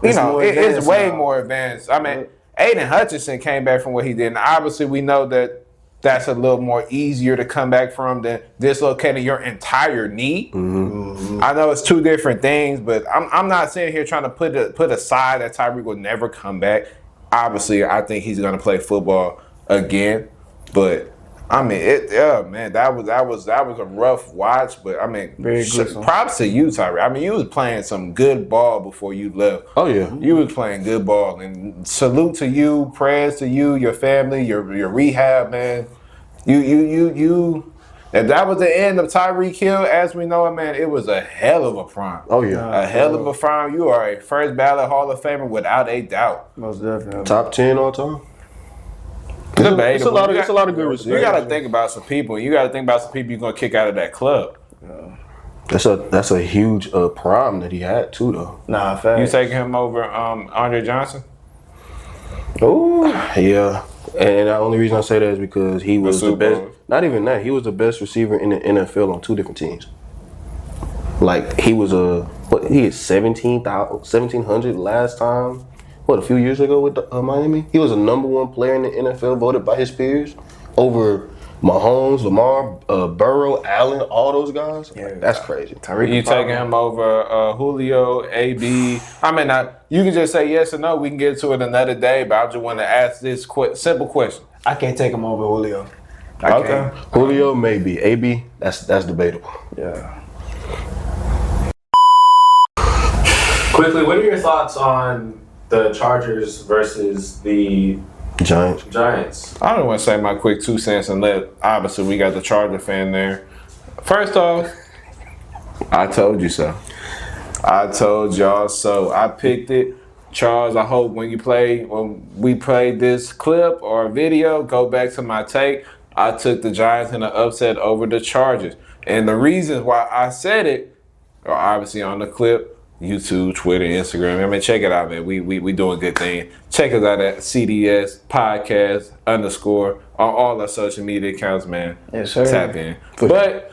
it's way more advanced. I mean, Aiden Hutchinson came back from what he did, and obviously we know that that's a little more easier to come back from than dislocating your entire knee. Mm-hmm. I know it's two different things, but I'm not sitting here trying to put aside that Tyreek will never come back. Obviously, I think he's going to play football again, but I mean, that was a rough watch. But I mean, props to you, Tyreek. I mean, you was playing some good ball before you left. Oh yeah, you was playing good ball, and salute to you, prayers to you, your family, your rehab, man. You. If that was the end of Tyreek Hill, as we know it, man, it was a hell of a prime. Oh yeah, a hell of a prime. You are a first ballot Hall of Famer without a doubt. Most definitely. Top 10 all time. It's a lot of good receivers. You got to think about some people. You got to think about some people you're going to kick out of that club. Yeah. That's a huge prime that he had too, though. Nah, fact. You taking him over Andre Johnson? Ooh, yeah. And the only reason I say that is because he was the best. Not even that. He was the best receiver in the NFL on 2 different teams. Like he was he had 1,700 last time. A few years ago with Miami? He was a number 1 player in the NFL, voted by his peers over Mahomes, Lamar, Burrow, Allen, all those guys. Yeah, that's crazy. You taking him over Julio, AB? I mean, you can just say yes or no. We can get to it another day, but I just want to ask this simple question. I can't take him over Julio. Okay. Julio, maybe. AB, that's debatable. Yeah. Quickly, what are your thoughts on the Chargers versus the Giants? I don't want to say my quick 2 cents and obviously we got the Charger fan there. First off, I told you so. I told y'all so. I picked it. Charles, I hope when we played this clip or video, go back to my take. I took the Giants in an upset over the Chargers. And the reasons why I said it are obviously on the clip. YouTube, Twitter, Instagram. I mean, check it out, man. We doing good things. Check us out at CDS Podcast _ on all our social media accounts, man. Yes, sir. Tap in. But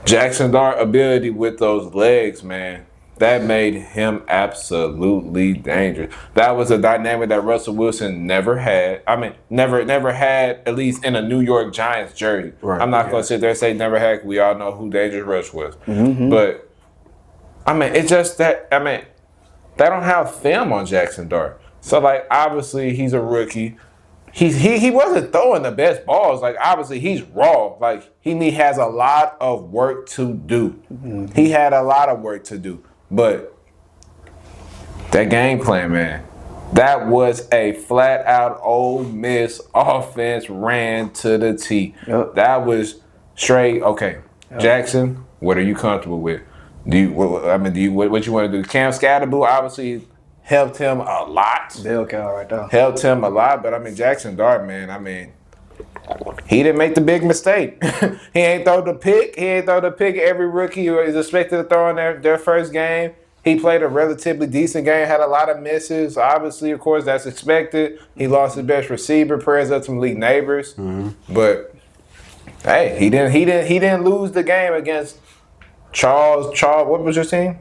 Jackson Dart ability with those legs, man, that made him absolutely dangerous. That was a dynamic that Russell Wilson never had. I mean, never had, at least in a New York Giants jersey. Right. I'm not going to sit there and say never had. We all know who Dangerous Russ was. Mm-hmm. But I mean, it's just that, they don't have film on Jackson Dart. So, like, obviously, he's a rookie. he wasn't throwing the best balls. Like, obviously, he's raw. Like, he has a lot of work to do. Mm-hmm. He had a lot of work to do. But that game plan, man, that was a flat-out Ole Miss offense ran to the T. Yep. That was straight, okay, yep. Jackson, what are you comfortable with? What you want to do? Cam Scatterboo obviously helped him a lot. Bill Cal right there. Helped him a lot, but Jackson Dart, man, he didn't make the big mistake. He ain't throw the pick. He ain't throw the pick every rookie who is expected to throw in their first game. He played a relatively decent game, had a lot of misses. Obviously, of course, that's expected. He lost his best receiver, prayers up to Malik Neighbors. Mm-hmm. But hey, he didn't lose the game against Charles, what was your team?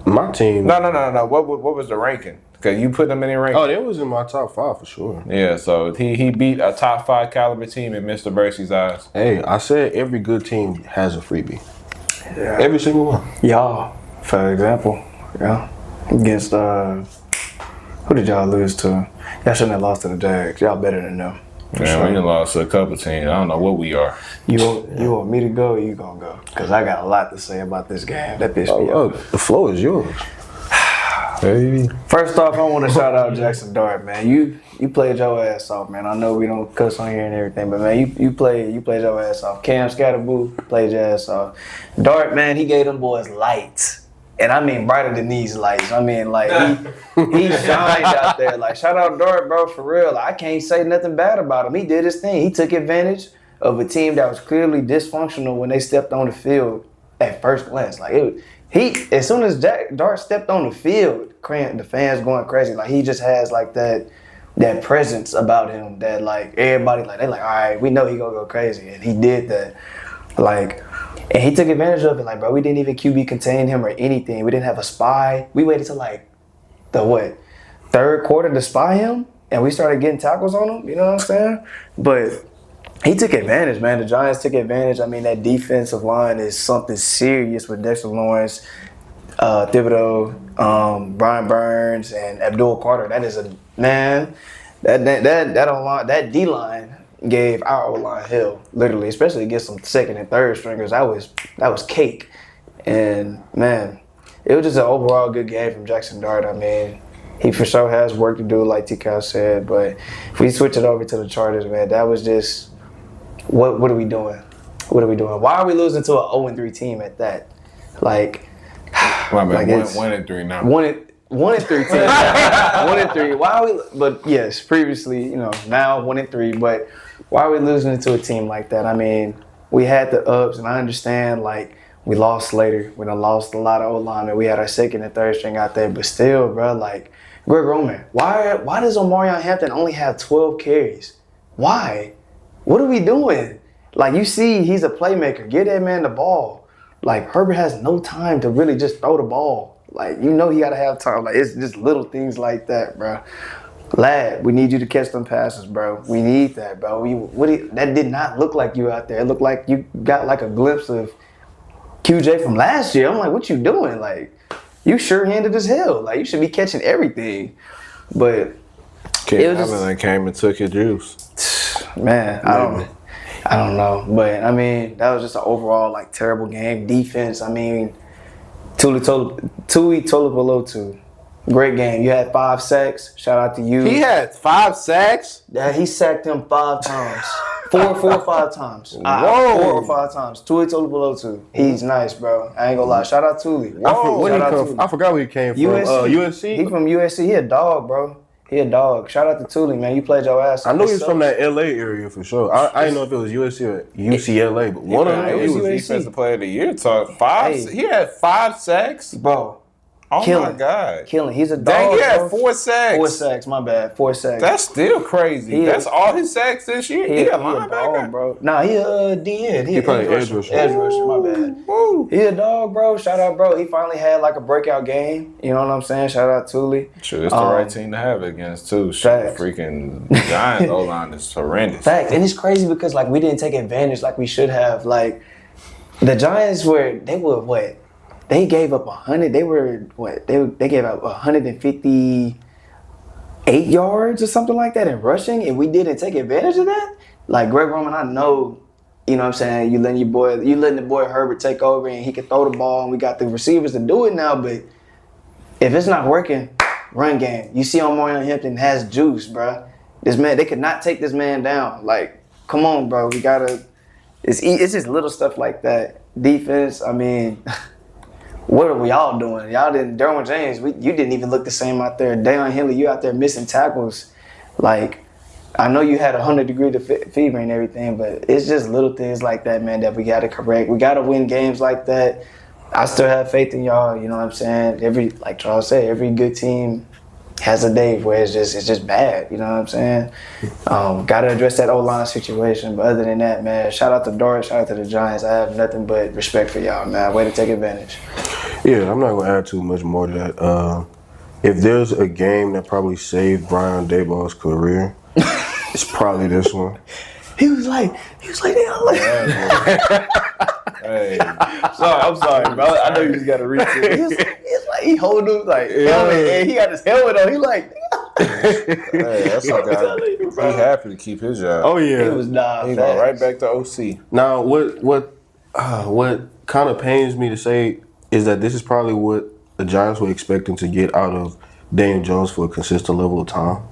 My team. No. What was the ranking? Because you put them in the ranking. Oh, they was in my top 5 for sure. Yeah, so he beat a top 5 caliber team in Mr. Bercy's eyes. Hey, I said every good team has a freebie. Yeah. Every single one. Y'all, for example, against who did y'all lose to? Y'all shouldn't have lost to the Jags. Y'all better than them. Yeah, we lost to a couple teams. I don't know what we are. You want me to go or you gonna go? Because I got a lot to say about this game. That pissed me off. The floor is yours. Hey. First off, I want to shout out Jackson Dart, man. You played your ass off, man. I know we don't cuss on here and everything, but man, you played your ass off. Cam Scatterboo played your ass off. Dart, man, he gave them boys lights. And I mean brighter than these lights. I mean, like, he shined out there. Like, shout out Dart, bro, for real. I can't say nothing bad about him. He did his thing. He took advantage of a team that was clearly dysfunctional when they stepped on the field at first glance. Like, as soon as Dart stepped on the field, the fans going crazy. Like, he just has, like, that presence about him that, like, everybody, like, they're like, all right, we know he gonna go crazy. And he did that. Like, and he took advantage of it. Like, bro, we didn't even QB contain him or anything. We didn't have a spy. We waited till, like, the third quarter to spy him, and we started getting tackles on him. You know what I'm saying? But he took advantage, man. The Giants took advantage. I mean, that defensive line is something serious with Dexter Lawrence, Thibodeau, Brian Burns, and Abdul Carter. That is that D-line gave our O-line hell, literally, especially against some second and third stringers. That was cake. And, man, it was just an overall good game from Jackson Dart. I mean, he for sure has work to do, like T-Cal said. But if we switch it over to the Chargers, man, that was just what are we doing? What are we doing? Why are we losing to an 0-3 team at that? Like, well, man, 1-3 now. 1-3 team. 1-3. Why are we? But yes, previously, now 1-3. But why are we losing to a team like that? I mean, we had the ups, and I understand, like, we lost Slater. We done lost a lot of O-linemen. We had our second and third string out there. But still, bro, like, Greg Roman, why does Omarion Hampton only have 12 carries? Why? What are we doing? Like, you see, he's a playmaker. Give that man the ball. Like, Herbert has no time to really just throw the ball. Like, he got to have time. Like, it's just little things like that, bro. Lad, we need you to catch them passes, bro. We need that, bro. That did not look like you out there. It looked like you got like a glimpse of QJ from last year. I'm like, what you doing? Like, you sure-handed as hell. Like, you should be catching everything. But Kid Allen came and took your juice. Man, I don't know. But, I mean, that was just an overall, like, terrible game. Defense, I mean, Tui Tolopolotu. Great game. You had 5 sacks. Shout out to you. He had 5 sacks? Yeah, he sacked him 5 times. 4 or 5 times. Whoa. 4 or 5 times. Tui Tolopolotu. He's nice, bro. I ain't gonna lie. Shout out Tuli. I forgot where he came from. UNC? He from USC. He a dog, bro. He a dog. Shout out to Tuli, man. You played your ass off. I know he's from that LA area for sure. I didn't know if it was USC or UCLA, but one of them. He was Defensive Player of the Year. He had 5 sacks? Bro. Oh, my God. Killing. He's a dog. Dang, he had 4 sacks. 4 sacks, my bad. 4 sacks. That's still crazy. That's all his sacks this year? He a linebacker? Dog, bro. Nah, he a DN. He probably edge rusher. Edge rusher, my bad. Woo. He a dog, bro. Shout out, bro. He finally had like a breakout game. You know what I'm saying? Shout out Tuli. Sure, it's the right team to have against, too. Freaking Giants O-line is horrendous. Facts. And it's crazy because, like, we didn't take advantage like we should have. Like, the Giants they gave up 100. They were, they gave up 150 8 yards or something like that in rushing, and we didn't take advantage of that. Like Greg Roman, I know, you know what I'm saying, you letting the boy Herbert take over and he can throw the ball and we got the receivers to do it now, but if it's not working, run game. You see Omarion Hampton has juice, bro. This man, they could not take this man down. Like, come on, bro. We gotta. It's just little stuff like that. Defense. I mean, what are we all doing? Y'all didn't. Derwin James. You didn't even look the same out there. Deion Henley, you out there missing tackles. Like, I know you had 100-degree fever and everything, but it's just little things like that, man, that we gotta correct. We gotta win games like that. I still have faith in y'all. You know what I'm saying? Like Charles said, every good team has a day where it's just bad. You know what I'm saying? Got to address that O-line situation. But other than that, man, shout out to Dart, shout out to the Giants. I have nothing but respect for y'all, man. Way to take advantage. Yeah, I'm not going to add too much more to that. If there's a game that probably saved Brian Daboll's career, it's probably this one. He was like, Hey, I'm sorry, bro. I know you just got to reach it. He's like, he holding him like helmet, and he got his helmet on. He like, hey, that's a guy. He happy to keep his job. Oh yeah, he was not. He going right back to OC. Now, what kind of pains me to say is that this is probably what the Giants were expecting to get out of Daniel Jones for a consistent level of time.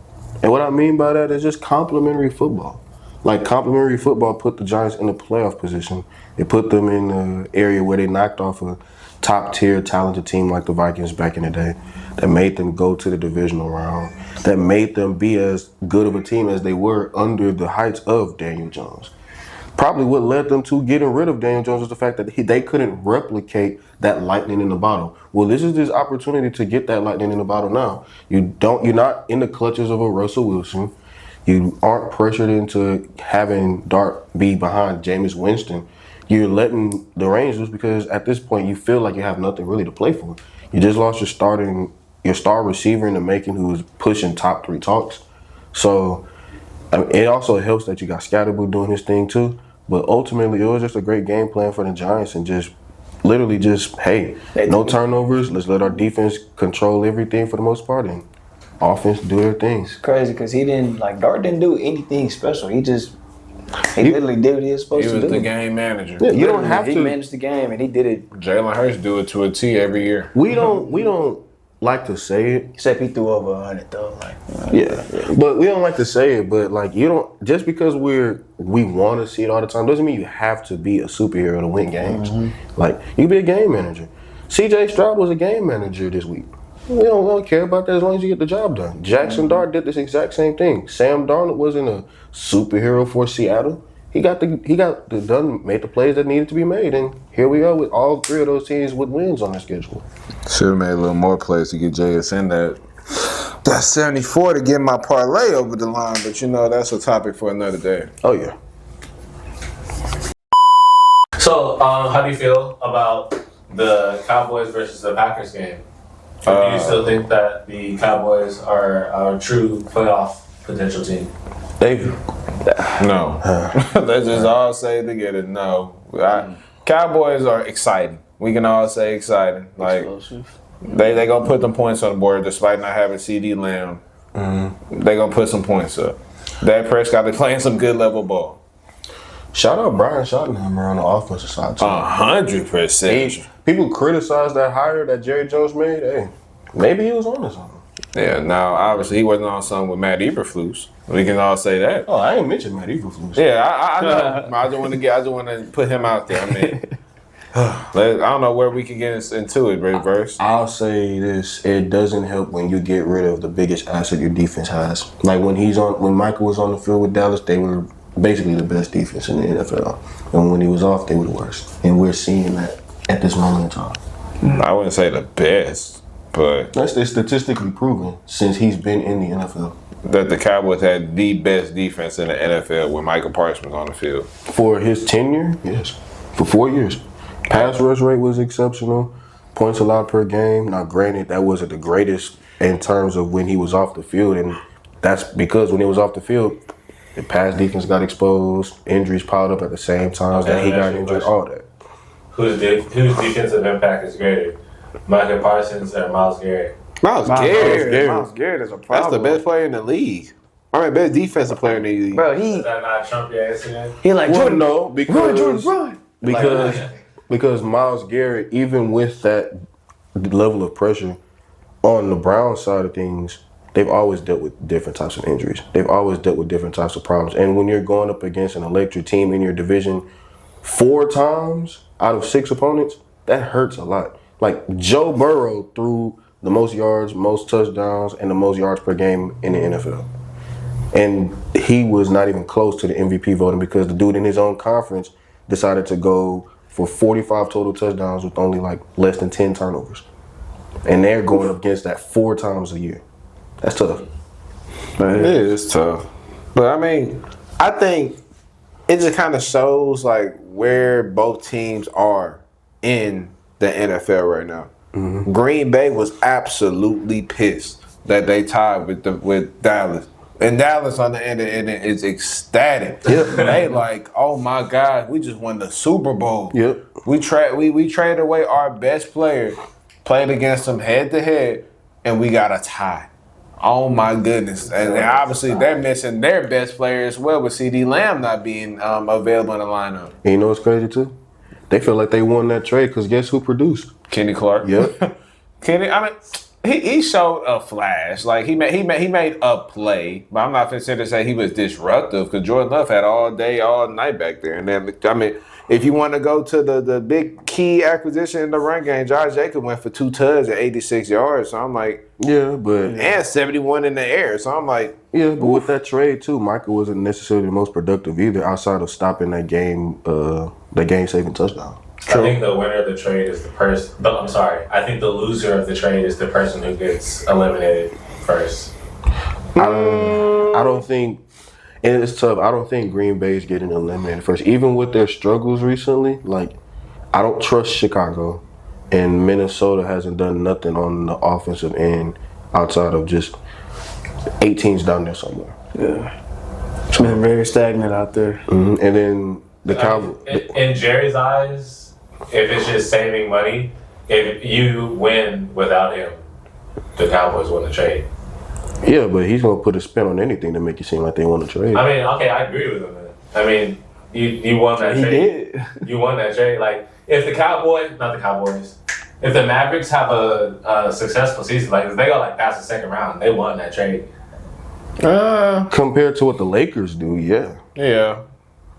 And what I mean by that is just complimentary football. Like, complimentary football put the Giants in a playoff position. It put them in the area where they knocked off a top-tier, talented team like the Vikings back in the day. That made them go to the divisional round. That made them be as good of a team as they were under the heights of Daniel Jones. Probably what led them to getting rid of Daniel Jones was the fact that they couldn't replicate that lightning in the bottle. Well, this is this opportunity to get that lightning in the bottle now. You're not in the clutches of a Russell Wilson. You aren't pressured into having Dart be behind Jameis Winston. You're letting the reins loose because at this point you feel like you have nothing really to play for. You just lost your star receiver in the making who was pushing top 3 talks. So I mean, it also helps that you got Scatterboo doing his thing too. But ultimately it was just a great game plan for the Giants and just literally hey, no turnovers. Let's let our defense control everything for the most part and offense do their things. It's crazy because Dart didn't do anything special. He literally did what he was supposed to do. He was the game manager. Yeah, you don't have to. to. He managed the game and he did it. Jalen Hurts do it to a T every year. We don't like to say it. Except he threw over 100 though. But we don't like to say it. But like you don't just because we want to see it all the time doesn't mean you have to be a superhero to win games. Mm-hmm. Like you be a game manager. C.J. Stroud was a game manager this week. We don't care about that as long as you get the job done. Jackson Dart did this exact same thing. Sam Darnold wasn't a superhero for Seattle. He got done, made the plays that needed to be made, and here we are with all 3 of those teams with wins on their schedule. Should have made a little more plays to get JSN that 74 to get my parlay over the line, but that's a topic for another day. Oh yeah. So, how do you feel about the Cowboys versus the Packers game? Do you still think that the Cowboys are our true playoff potential team? No. Let's just all say together, no. Cowboys are exciting. We can all say exciting. Like, they going to put them points on the board despite not having CD Lamb. Mm-hmm. They going to put some points up. Dak Prescott is playing some good level ball. Shout out Brian Schottenheimer on the offensive side too. 100%. People criticize that hire that Jerry Jones made. Hey, maybe he was on to something. Yeah, now obviously he wasn't on something with Matt Eberflus. We can all say that. Oh, I ain't mentioned Matt Eberflus. Yeah, I know. I just want to put him out there. I mean, I don't know where we can get into it, Verse. I'll say this: it doesn't help when you get rid of the biggest asset your defense has. Like when Michael was on the field with Dallas, they were basically the best defense in the NFL, and when he was off, they were the worst. And we're seeing that at this moment in time. I wouldn't say the best, but that's statistically proven since he's been in the NFL. That the Cowboys had the best defense in the NFL when Michael Parsons was on the field. For his tenure, yes. For 4 years. Pass rush rate was exceptional. Points allowed per game. Now, granted, that wasn't the greatest in terms of when he was off the field, and that's because when he was off the field, the pass defense got exposed, injuries piled up at the same time that he got injured, all that. Whose defensive impact is greater, Michael Parsons or Myles Garrett? Miles Garrett. Miles Garrett is a problem. That's the best player in the league. I mean, best defensive player in the league. Bro, Does that not trump your accident? he like Well, Jordan. no, because Run. because Miles Garrett, even with that level of pressure on the Browns side of things, they've always dealt with different types of injuries. They've always dealt with different types of problems. And when you're going up against an electric team in your division 4 times out of 6 opponents, that hurts a lot. Like Joe Burrow threw the most yards, most touchdowns, and the most yards per game in the NFL. And he was not even close to the MVP voting because the dude in his own conference decided to go for 45 total touchdowns with only like less than 10 turnovers. And they're going up against that 4 times a year. That's tough. It is tough. But I mean, I think it just kind of shows like where both teams are in the NFL right now. Mm-hmm. Green Bay was absolutely pissed that they tied with Dallas. And Dallas on the end of it is ecstatic. Yep. They like, oh my God, we just won the Super Bowl. Yep. We traded away our best player, played against them head to head, and we got a tie. Oh my goodness. And obviously they're missing their best player as well with CD Lamb not being available in the lineup. And you know what's crazy too? They feel like they won that trade because guess who produced? Kenny Clark. Yep. Kenny, I mean, he showed a flash. Like he made a play, but I'm not considered to say he was disruptive because Jordan Love had all day, all night back there. And then I mean, if you want to go to the big key acquisition in the run game, Josh Jacobs went for 2 tugs at 86 yards. So I'm like, yeah, but and 71 in the air. So I'm like, yeah, but with that trade too, Michael wasn't necessarily the most productive either, outside of stopping that game-saving touchdown. I think the winner of the trade is the person. I'm sorry. I think the loser of the trade is the person who gets eliminated first. I don't think, and it's tough. I don't think Green Bay is getting eliminated first, even with their struggles recently. Like, I don't trust Chicago, and Minnesota hasn't done nothing on the offensive end outside of just 8 teams down there somewhere. Yeah, it's been very stagnant out there. Mm-hmm. And then the Cowboys. In Jerry's eyes, if it's just saving money, if you win without him, the Cowboys win the trade. Yeah, but he's gonna put a spin on anything to make it seem like they want to trade. I mean, okay, I agree with him. Man. I mean, you won that trade. Did. You won that trade. Like, if the if the Mavericks have a successful season, like if they go like past the second round, they won that trade. Compared to what the Lakers do, yeah. yeah.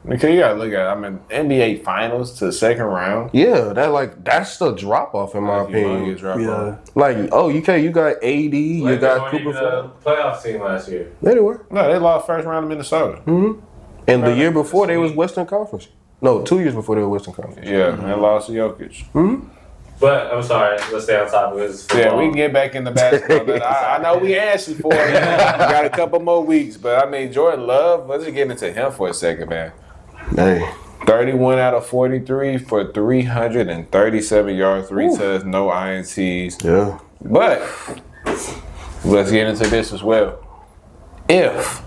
Because you gotta look at it. I mean, NBA Finals to the second round. Yeah, that's the drop off in my opinion. Yeah. Like, you got AD, you got Cooper. The playoff team last year. They were. No, they lost first round to Minnesota. Mm-hmm. And the year before they was Western Conference. No, 2 years before they were Western Conference. Yeah, and lost to Jokic. Mm-hmm. But I'm sorry, let's stay on top of this. Yeah, we can get back in the basketball. But I know we asked you for it. We got a couple more weeks, but I mean, Jordan Love. Let's just get into him for a second, man. Hey, 31 out of 43 for 337 yards, 3 touchdowns, no INTs. yeah. But let's get into this as well. If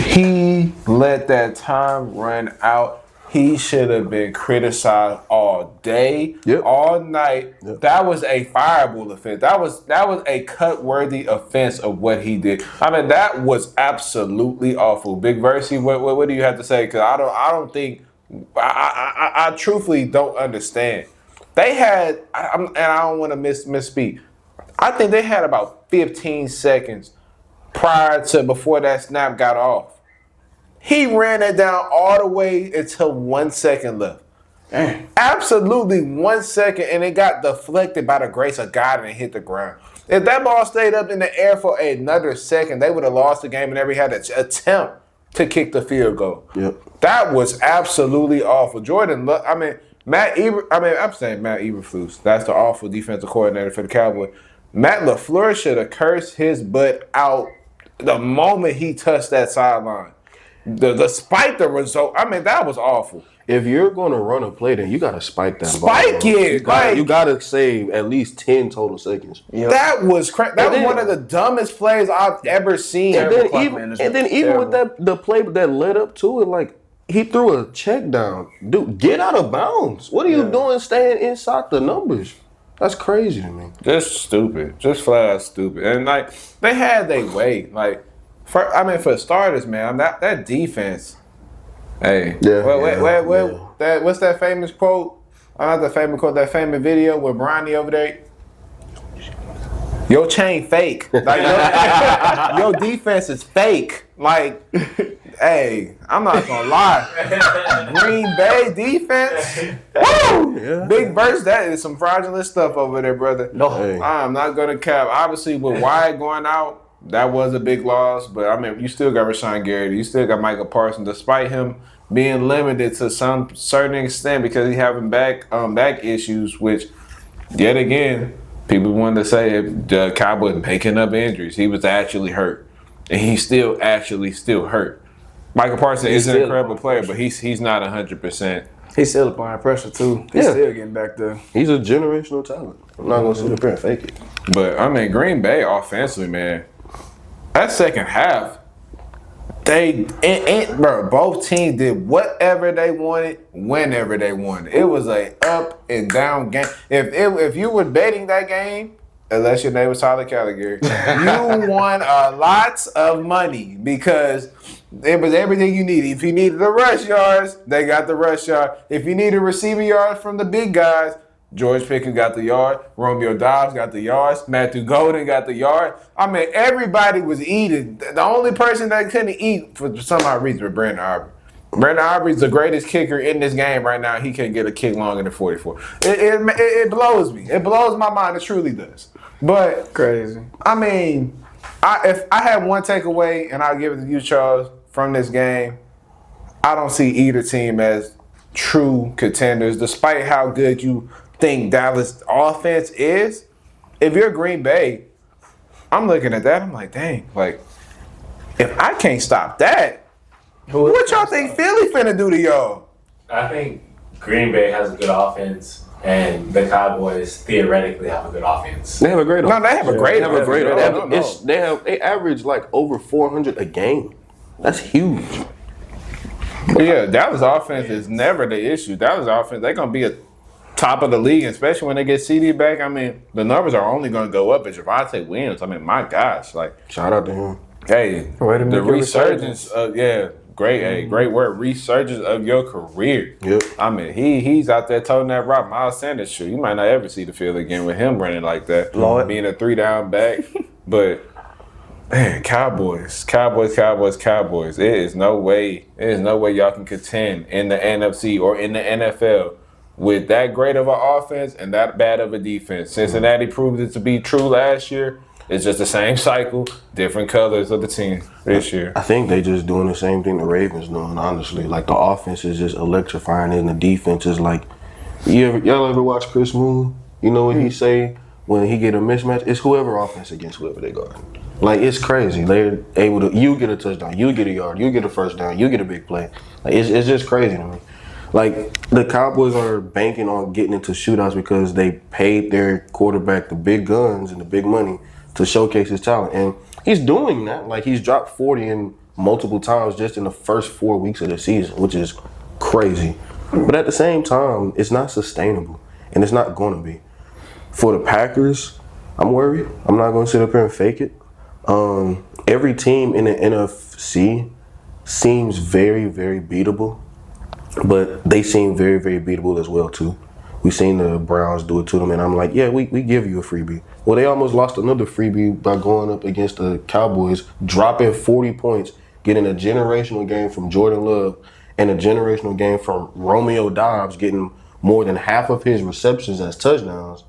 he let that time run out, he should have been criticized all day, all night. Yep. That was a fireable offense. That was a cut-worthy offense of what he did. I mean, that was absolutely awful. Big Versi, what do you have to say? Because I don't think I truthfully don't understand. They had, and I don't want to misspeak. I think they had about 15 seconds before that snap got off. He ran it down all the way until 1 second left. Damn. Absolutely 1 second, and it got deflected by the grace of God and it hit the ground. If that ball stayed up in the air for another second, they would have lost the game and never had an attempt to kick the field goal. Yep. That was absolutely awful. I'm saying Matt Eberflus. That's the awful defensive coordinator for the Cowboys. Matt LaFleur should have cursed his butt out the moment he touched that sideline. Despite the result, I mean, that was awful. If you're going to run a play, then you got to spike that ball. Spike it. You got to save at least 10 total seconds. Yep. That was one of the dumbest plays I've ever seen. And then even with the play that led up to it, like, he threw a check down. Dude, get out of bounds. What are you doing staying inside the numbers? That's crazy to me. Just stupid. Just flat out stupid. And, like, they had their way. Like, for starters, man, that defense. Hey. Yeah. What's that famous quote? Not the famous quote, that famous video with Bronny over there. Your chain fake. Like, your defense is fake. Like, hey, I'm not gonna lie. Green Bay defense. Woo! Yeah. Big verse. That is some fraudulent stuff over there, brother. No. Hey. I'm not gonna cap. Obviously, with Wyatt going out, that was a big loss. But I mean, you still got Rashawn Gary. You still got Michael Parsons, despite him being limited to some certain extent because he having back issues, which yet again. People wanted to say the Cowboys making up injuries. He was actually hurt, and he's still hurt. Michael Parsons is an incredible player, but he's not 100%. He's still applying pressure too. He's still getting back there. He's a generational talent. I'm not gonna sit up here and fake it. But I mean, Green Bay offensively, man, that second half, both teams did whatever they wanted, whenever they wanted. It was a up and down game. If you were betting that game, unless your name was Tyler Calligary, you won a lot of money because it was everything you needed. If you needed the rush yards, they got the rush yard. If you needed receiving yards from the big guys, George Pickens got the yard. Romeo Doubs got the yards. Matthew Golden got the yard. I mean, everybody was eating. The only person that couldn't eat for some odd reason was Brandon Aubrey. Brandon Aubrey's the greatest kicker in this game right now. He can't get a kick longer than 44. It blows me. It blows my mind. It truly does. But crazy. I mean, if I had one takeaway, and I'll give it to you, Charles, from this game, I don't see either team as true contenders, despite how good you think Dallas offense is. If you're Green Bay, I'm looking at that, I'm like, dang, like, if I can't stop that, what y'all think Philly finna do to y'all? I think Green Bay has a good offense, and the Cowboys theoretically have a good offense. They have a great offense. No, they have a great offense. They average like over 400 a game. That's huge. Yeah, Dallas offense is never the issue. Dallas offense, they're gonna be a top of the league, especially when they get CD back. I mean, the numbers are only going to go up as Javonte Williams. I mean, my gosh, like, shout out to him. Hey, the resurgence of great word, resurgence of your career. Yep. I mean, he's out there toting that rock. Miles Sanders shoe. You might not ever see the field again with him running like that, being a 3-down back. But man, Cowboys. There is no way y'all can contend in the NFC or in the NFL with that great of an offense and that bad of a defense. Cincinnati proved it to be true last year. It's just the same cycle, different colors of the team this year. I think they just doing the same thing the Ravens doing, honestly. Like, the offense is just electrifying and the defense is like, y'all ever watch Chris Moon? You know what he say when he get a mismatch? It's whoever offense against whoever they guard. Like, it's crazy. They're able to, you get a touchdown, you get a yard, you get a first down, you get a big play. Like, it's just crazy to me. Like, the Cowboys are banking on getting into shootouts because they paid their quarterback the big guns and the big money to showcase his talent. And he's doing that. Like, he's dropped 40 in multiple times just in the first 4 weeks of the season, which is crazy. But at the same time, it's not sustainable, and it's not going to be. For the Packers, I'm worried. I'm not going to sit up here and fake it. Every team in the NFC seems very, very beatable. But they seem very, very beatable as well, too. We've seen the Browns do it to them, and I'm like, yeah, we give you a freebie. Well, they almost lost another freebie by going up against the Cowboys, dropping 40 points, getting a generational game from Jordan Love and a generational game from Romeo Doubs, getting more than half of his receptions as touchdowns,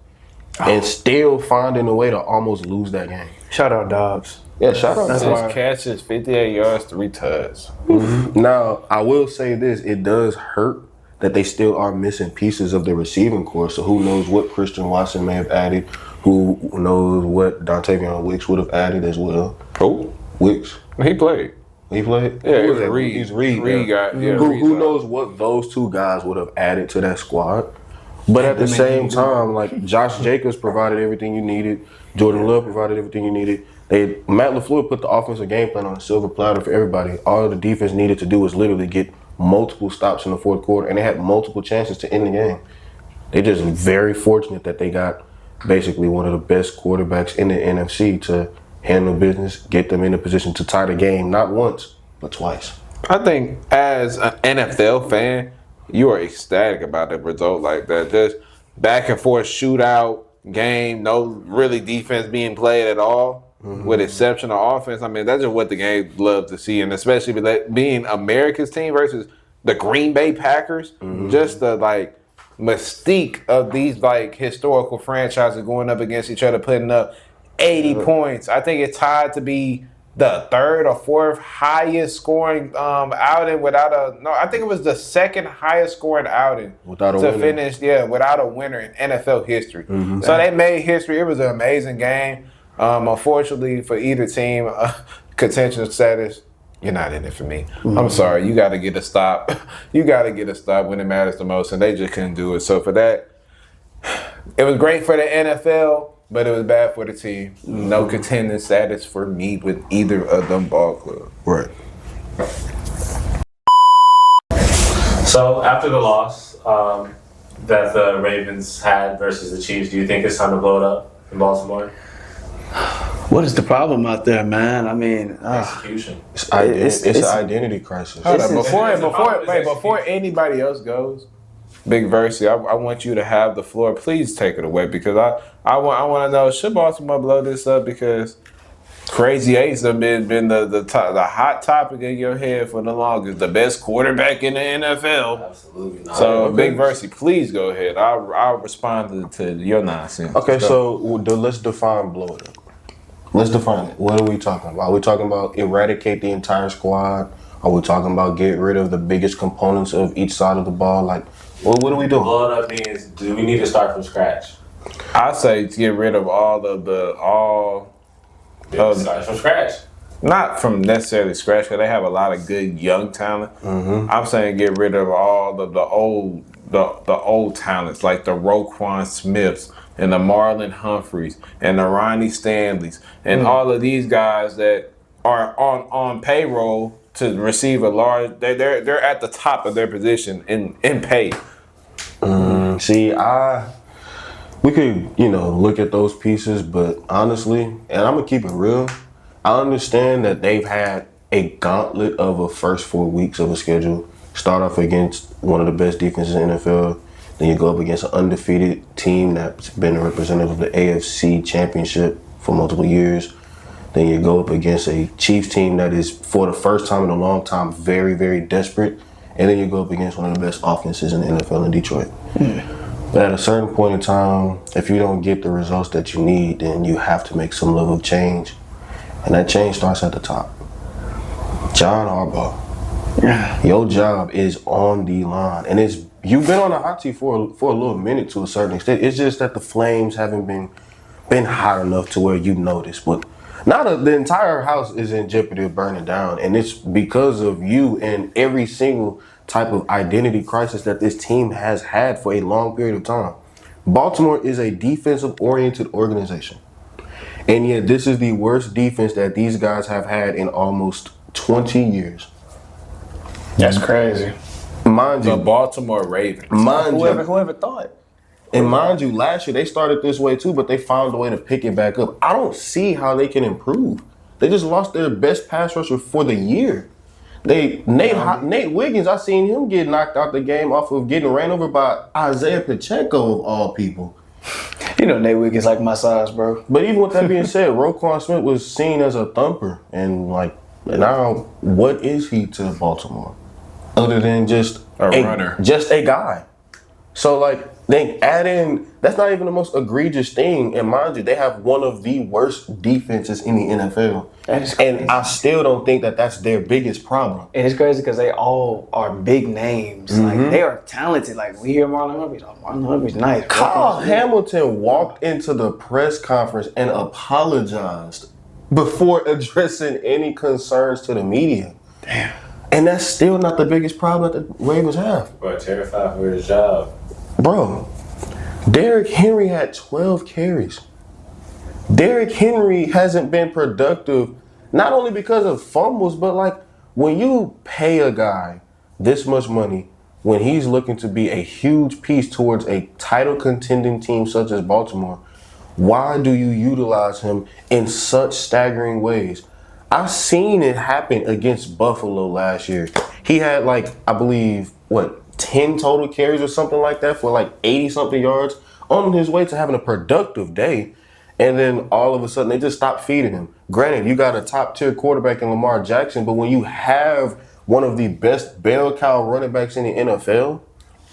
and still finding a way to almost lose that game. Shout out Dobbs. Yeah, shout out. 6 catches, 58 yards, 3 touchdowns. Mm-hmm. Now, I will say this. It does hurt that they still are missing pieces of the receiving corps. So who knows what Christian Watson may have added. Who knows what Dontavion Wicks would have added as well. Who? Wicks. He played. He played? Yeah, Who was that? Reed. He's Reed. Reed got, Who knows what those two guys would have added to that squad. But at the same time, like, Josh Jacobs provided everything you needed. Jordan Love provided everything you needed. Matt LaFleur put the offensive game plan on a silver platter for everybody. All the defense needed to do was literally get multiple stops in the fourth quarter, and they had multiple chances to end the game. They're just very fortunate that they got basically one of the best quarterbacks in the NFC to handle business, get them in a position to tie the game, not once, but twice. I think as an NFL fan, you are ecstatic about the result like that. Just back and forth shootout game, no really defense being played at all, with exceptional offense. I mean, that's just what the game loves to see, and especially being America's team versus the Green Bay Packers, just the like mystique of these like historical franchises going up against each other, putting up 80 points. I think it's tied to be the third or fourth highest scoring outing I think it was the second highest scoring outing without a winner. Finish, without a winner in NFL history. So they made history. It was an amazing game. Unfortunately for either team, contention status, you're not in it for me. I'm sorry. You got to get a stop. You got to get a stop when it matters the most, and they just couldn't do it. So for that, it was great for the NFL, but it was bad for the team. No contending status for me with either of them ball clubs. Right. So after the loss that the Ravens had versus the Chiefs, do you think it's time to blow it up in Baltimore? What is the problem out there, man? I mean, Execution. It's an identity crisis. Hold on, before anybody else goes, Big Versity, I want you to have the floor. Please take it away, because I want to know, should Baltimore blow this up? Because Crazy Eights have been the hot topic in your head for the longest. The best quarterback in the NFL. Absolutely not. So Big Versity, please go ahead. I'll respond to your nonsense. Okay, so let's define blow it up. Let's define it. What are we talking about? Are we talking about eradicate the entire squad? Are we talking about get rid of the biggest components of each side of the ball? Like, what are we doing? Blow it up means, do we need to start from scratch? I say to get rid of Start from scratch. not from necessarily scratch, because they have a lot of good young talent. I'm saying get rid of all of the old talents, like the Roquan Smiths and the Marlon Humphreys and the Ronnie Stanleys and all of these guys that are on payroll to receive a large. They're at the top of their position in pay. See, we could, look at those pieces, but honestly, and I'm gonna keep it real, I understand that they've had a gauntlet of a first 4 weeks of a schedule. Start off against one of the best defenses in the NFL. Then you go up against an undefeated team that's been a representative of the AFC Championship for multiple years. Then you go up against a Chiefs team that is, for the first time in a long time, very, very desperate. And then you go up against one of the best offenses in the NFL in Detroit. But at a certain point in time, if you don't get the results that you need, then you have to make some level of change. And that change starts at the top. John Harbaugh, your job is on the line. And you've been on the hot seat for a little minute to a certain extent. It's just that the flames haven't been hot enough to where you notice. But now the entire house is in jeopardy of burning down. And it's because of you and every single type of identity crisis that this team has had for a long period of time. Baltimore is a defensive-oriented organization. And yet this is the worst defense that these guys have had in almost 20 years. that's crazy. Mind The you, Baltimore Ravens. Whoever thought? And mind you, last year they started this way too, but they found a way to pick it back up. I don't see how they can improve. They just lost their best pass rusher for the year. Nate Wiggins, I seen him get knocked out the game off of getting ran over by Isaiah Pacheco of all people. Nate Wiggins like my size, bro. But even with that being said, Roquan Smith was seen as a thumper, and now what is he to Baltimore other than just A runner, just a guy? So they add in, that's not even the most egregious thing. And mind you, they have one of the worst defenses in the NFL. That is crazy. And I still don't think that that's their biggest problem. And it's crazy because they all are big names. Like, they are talented. Like, we hear Marlon Humphrey. Marlon Humphrey's nice. Kyle Hamilton walked into the press conference and apologized before addressing any concerns to the media. Damn. And that's still not the biggest problem that the Ravens have. Bro, terrified for his job. Bro, Derrick Henry had 12 carries. Derrick Henry hasn't been productive, not only because of fumbles, but when you pay a guy this much money, when he's looking to be a huge piece towards a title contending team such as Baltimore, Why do you utilize him in such staggering ways? I've seen it happen against Buffalo last year. He had I believe, 10 total carries or something like that for 80-something yards on his way to having a productive day. And then all of a sudden they just stopped feeding him. Granted, you got a top-tier quarterback in Lamar Jackson, but when you have one of the best bell cow running backs in the NFL,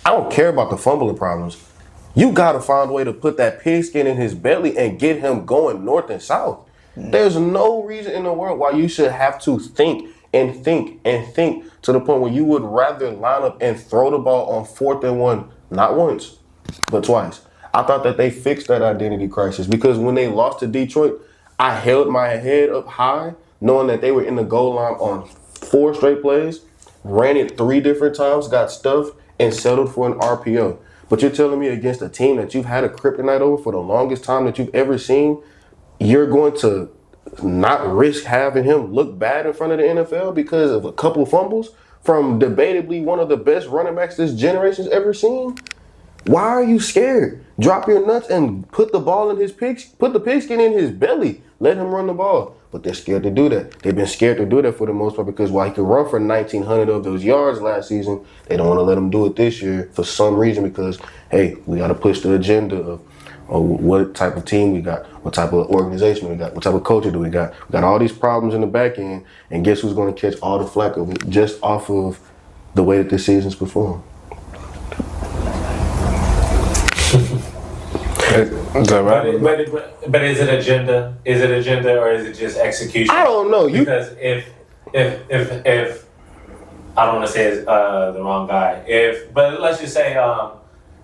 I don't care about the fumbling problems. You got to find a way to put that pigskin in his belly and get him going north and south. There's no reason in the world why you should have to think and think and think to the point where you would rather line up and throw the ball on 4th and 1, not once, but twice. I thought that they fixed that identity crisis because when they lost to Detroit, I held my head up high knowing that they were in the goal line on 4 straight plays, ran it 3 different times, got stuffed, and settled for an RPO. But you're telling me against a team that you've had a kryptonite over for the longest time that you've ever seen, you're going to not risk having him look bad in front of the NFL because of a couple fumbles from debatably one of the best running backs this generation's ever seen? Why are you scared? Drop your nuts and put the ball in put the pigskin in his belly. Let him run the ball. But they're scared to do that. They've been scared to do that for the most part because while he could run for 1,900 of those yards last season, they don't want to let him do it this year for some reason because, hey, we got to push the agenda of what type of team we got, what type of organization we got, what type of culture do we got. We got all these problems in the back end, and guess who's going to catch all the flack of it just off of the way that this season's performed. Is that right? But is it agenda? Is it agenda or is it just execution? I don't know. Because if I don't want to say it's the wrong guy. But let's just say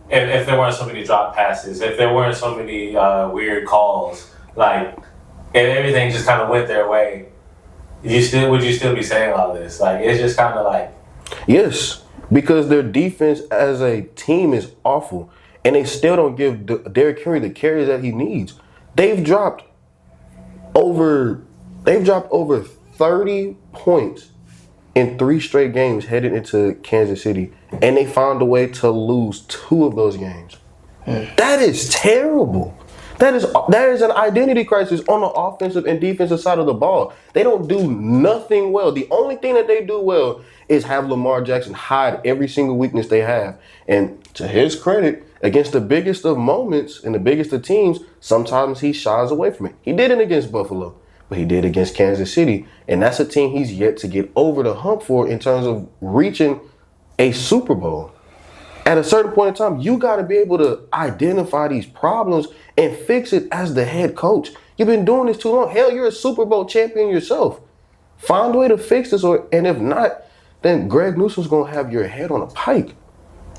if there weren't so many drop passes, if there weren't so many weird calls, if everything just kind of went their way, would you still be saying all this? It's just kind of yes, because their defense as a team is awful. And they still don't give Derrick Henry the carries that he needs. They've dropped over 30 points in 3 straight games headed into Kansas City, and they found a way to lose 2 of those games. That is terrible. That is an identity crisis on the offensive and defensive side of the ball. They don't do nothing well. The only thing that they do well is have Lamar Jackson hide every single weakness they have. And to his credit, against the biggest of moments and the biggest of teams, sometimes he shies away from it. He didn't against Buffalo, but he did against Kansas City. And that's a team he's yet to get over the hump for in terms of reaching a Super Bowl. At a certain point in time, you got to be able to identify these problems and fix it as the head coach. You've been doing this too long. Hell, you're a Super Bowl champion yourself. Find a way to fix this, and if not, then Greg Newsom's going to have your head on a pike.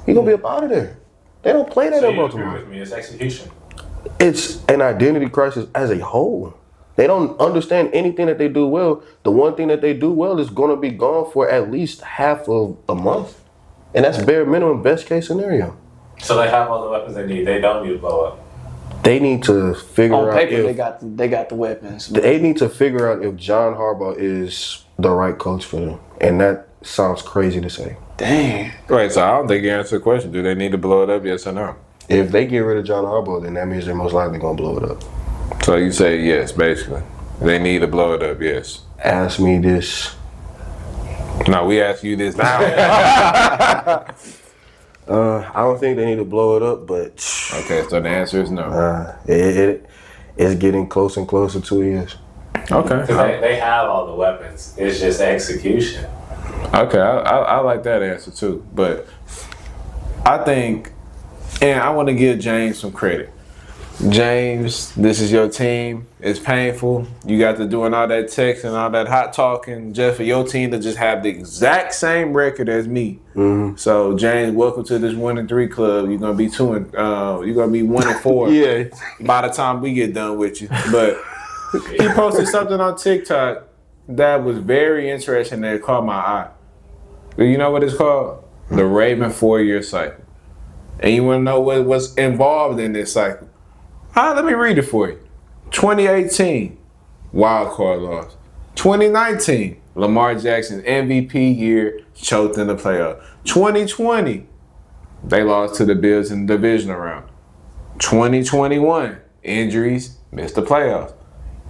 You're going to be up out of there. They don't play that in Baltimore. Agree with me. It's execution. It's an identity crisis as a whole. They don't understand anything that they do well. The one thing that they do well is going to be gone for at least half of a month. And that's bare minimum, best case scenario. So they have all the weapons they need. They don't need to blow up. They need to figure out on paper if they got the weapons. They need to figure out if John Harbaugh is the right coach for them. And that sounds crazy to say. Dang. Right, so I don't think you answered the question. Do they need to blow it up, yes or no? If they get rid of John Harbaugh, then that means they're most likely going to blow it up. So you say yes, basically. They need to blow it up, yes. Ask me this. No, we ask you this now. I don't think they need to blow it up, but... Okay, so the answer is no. It's getting closer and closer to it, yes. Okay. Because they have all the weapons. It's just execution. Okay, I like that answer too. But I think, and I want to give James some credit. James, this is your team. It's painful. You got to doing all that text and all that hot talking just for your team to just have the exact same record as me. Mm-hmm. So James, welcome to this 1-3 club. You're gonna be 1-4. Yeah. By the time we get done with you. But he posted something on TikTok that was very interesting that caught my eye. You know what it's called? The Raven 4-year cycle. And you want to know what's involved in this cycle? Let me read it for you. 2018, wild card loss. 2019, Lamar Jackson MVP year, choked in the playoff. 2020, they lost to the Bills in the divisional round. 2021, injuries, missed the playoffs.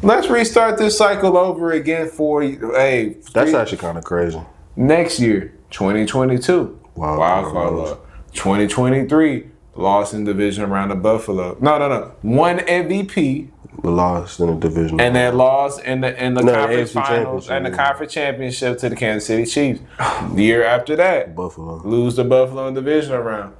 Let's restart this cycle over again for That's actually kind of crazy. next year, 2022. Wild card loss. 2023, lost in division round of Buffalo. No. Won MVP. We lost in the division. And then lost in the conference AFC finals and the championship, conference championship to the Kansas City Chiefs. The year after that, Buffalo. lose to Buffalo in the divisional round.